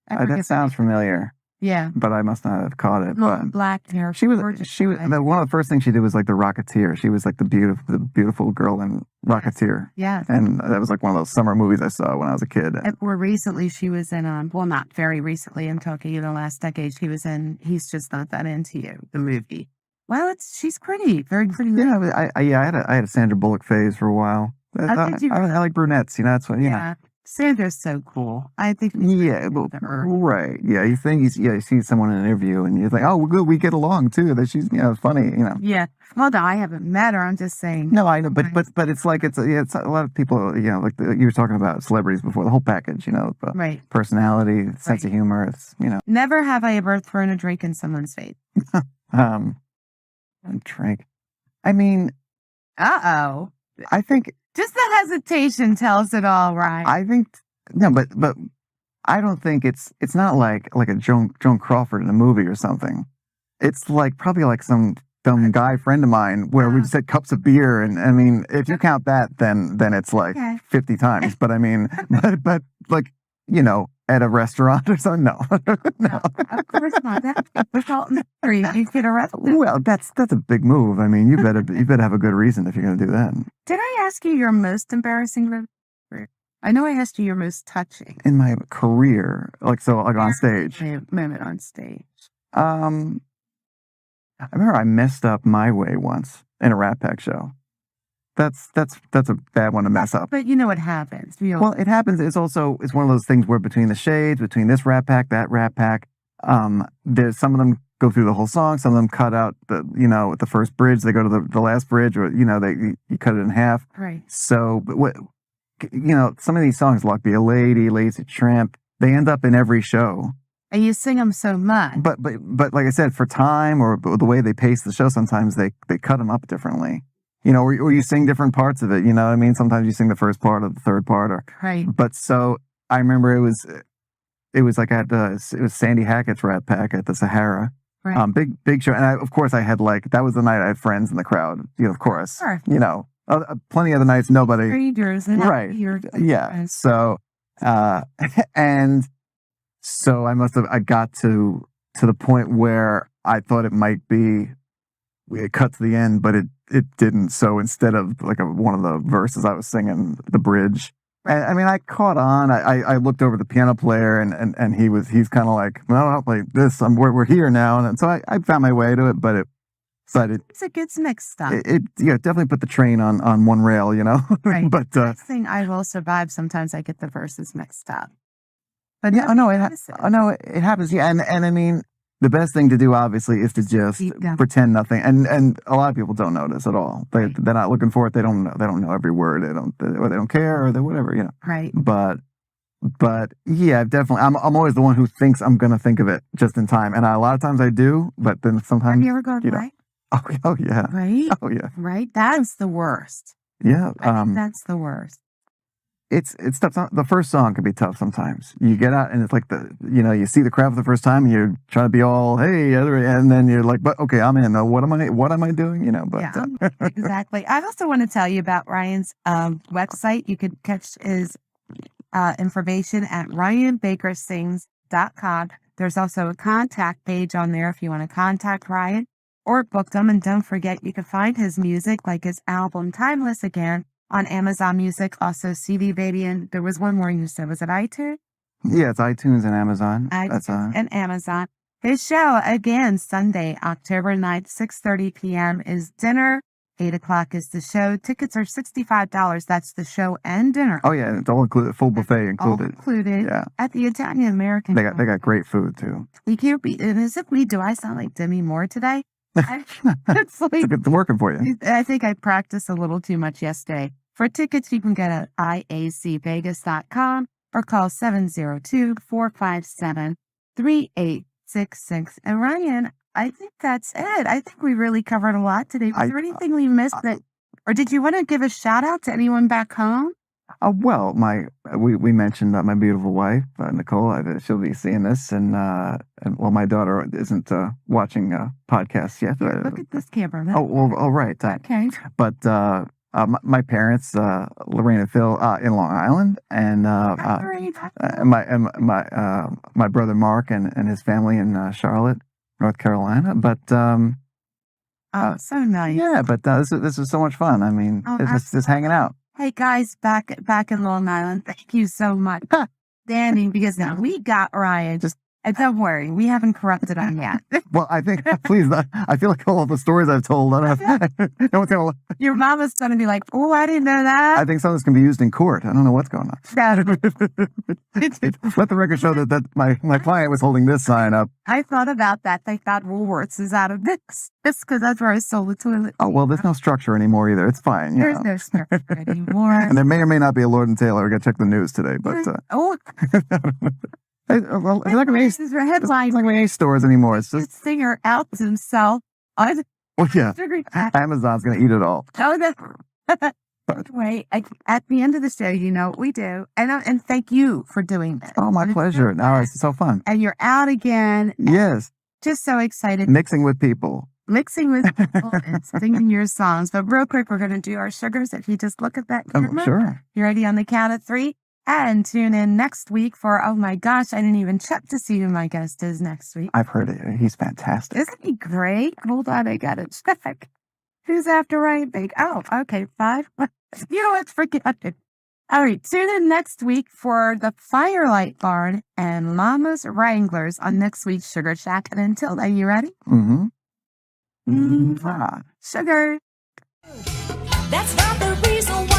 I forget that the sounds name. familiar, Yeah. but I must not have caught it. Long But black hair. she was gorgeous one guy. of the first things she did was like The Rocketeer. She was like the beautiful girl in Rocketeer, Yeah. and that was like one of those summer movies I saw when I was a kid. Or recently she was in, well, not very recently, I'm talking in the last decade, she was in He's Just Not That Into You, the movie. Well, she's pretty, very pretty. Yeah, I had a Sandra Bullock phase for a while. I like brunettes, that's what. Yeah. Sandra's so cool. I think. Yeah, right. Yeah, you see someone in an interview and you think, oh, well, good, we get along too. That she's funny. Yeah. Well, no, I haven't met her. I'm just saying. No, I know, but it's like it's a lot of people. Like you were talking about celebrities before, the whole package. Right. Personality, sense of humor. It's Never have I ever thrown a drink in someone's face. A drink. I mean, Uh-oh. I think Just the hesitation tells it all, right? I think no, but I don't think it's not like a Joan Crawford in a movie or something. It's like probably like some dumb guy friend of mine where we just had cups of beer, and I mean, if you count that, then it's like Okay. 50 times. But I mean, but like at a restaurant or something. No, no. Of course not. That's all mystery. You get a revolution. Well, that's a big move. I mean, you better have a good reason if you're going to do that. Did I ask you your most embarrassing moment? I know I asked you your most touching In my career, like on stage. moment on stage. I remember I messed up My Way once in a Rat Pack show. That's a bad one to mess up. But you know what happens. Well, it happens. It's one of those things where between the shades, between this Rat Pack, that Rat Pack, There's some of them go through the whole song. Some of them cut out the first bridge. They go to the last bridge, or you cut it in half. Right. So, but some of these songs, "Luck Be a Lady," "Lazy Tramp," they end up in every show. And you sing them so much. But like I said, for time or the way they pace the show, sometimes they cut them up differently. Or you sing different parts of it. You know what I mean? Sometimes you sing the first part or the third part, Right. But so I remember it was like it was Sandy Hackett's Rat Pack at the Sahara. Right. Big show, and of course I had that was the night I had friends in the crowd. Of course. Sure. Plenty of the nights nobody. Strangers and Right. Yeah. friends. So, and so I got to the point where I thought it might be, it cut to the end, but it didn't. So instead of one of the verses, I was singing the bridge. And I mean, I caught on. I looked over the piano player, and he's kind of like, "Well, I'll play this. We're here now." And so I found my way to it, but it gets mixed up. it definitely put the train on one rail, Right. But Next thing, I Will Survive. Sometimes I get the verses mixed up. But yeah, no, it happens. Yeah, and I mean, the best thing to do, obviously, is to just Keep going. pretend nothing. And a lot of people don't notice at all. They're not looking for it. They don't know every word. They don't care, or they whatever. Right. But yeah, definitely. I'm always the one who thinks I'm gonna think of it just in time, and a lot of times I do. But then sometimes Have you ever gone right? Oh yeah. Right. Oh yeah. Right. That's the worst. Yeah. I think that's the worst. It's tough. The first song can be tough sometimes. You get out and it's like you see the crowd for the first time, and you're trying to be all, hey, and then you're like, but okay, I'm in. What am I doing? But Yeah, exactly. I also want to tell you about Ryan's website. You could catch his information at ryanbakersings.com. There's also a contact page on there if you want to contact Ryan or book him. And don't forget, you can find his music, like his album Timeless Again, on Amazon Music, also CD Baby, and there was one more you said. Was it iTunes? Yeah, it's iTunes and Amazon. iTunes and Amazon. His show, again, Sunday, October 9th, 6:30 p.m. is dinner. 8 o'clock is the show. Tickets are $65. That's the show and dinner. Oh yeah, it's all included, full buffet included. All included. Yeah. At the Italian American. They got great food too. You can't be, and as if we do, I sound like Demi Moore today. It's working for you. I think I practiced a little too much yesterday. For tickets, you can get at iacvegas.com or call 702-457-3866. And Ryan, I think that's it. I think we really covered a lot today. Was there anything we missed or did you want to give a shout out to anyone back home? Well, we mentioned my beautiful wife, Nicole. She'll be seeing this, and my daughter isn't watching podcasts yet. Look at this camera. Right. Okay. But my parents, Lorraine and Phil, in Long Island, and my brother Mark and his family in Charlotte, North Carolina. But so nice. yeah. But this is so much fun. I mean, it's just hanging out. Hey guys, back in Long Island, thank you so much, Danny, because now we got Ryan. And don't worry, we haven't corrupted him yet. Well, I think, please, I feel like all of the stories I've told, no one's gonna. Your mama's going to be like, oh, I didn't know that. I think some of this can be used in court. I don't know what's going on. Let the record show that my client was holding this sign up. I thought about that. Thank God Woolworths is out of this. It's because that's where I sold the toilet. Oh, well, there's no structure anymore either. It's fine. There's no structure anymore. And there may or may not be a Lord and Taylor. We got to check the news today, but. Well, it's not going to be any stores anymore. It's just singer outs himself. Well, yeah. Amazon's going to eat it all. Anyway, at the end of the show, you know what we do, and thank you for doing this. Oh, my pleasure. No, it's so fun. And you're out again. Yes. Just so excited. Mixing with people and singing your songs. But real quick, we're going to do our sugars. If you just look at that camera. Oh, sure. You ready on the count of 3? And tune in next week for, oh my gosh, I didn't even check to see who my guest is next week. I've heard it. He's fantastic. Isn't he great? Hold on, I got to check. Who's after Ryan Bake? Oh, okay, 5. You know what? Forget it. All right, tune in next week for the Firelight Barn and Mama's Wranglers on next week's Sugar Shack. And until then, you ready? Mm-hmm. Sugar. That's not the reason why.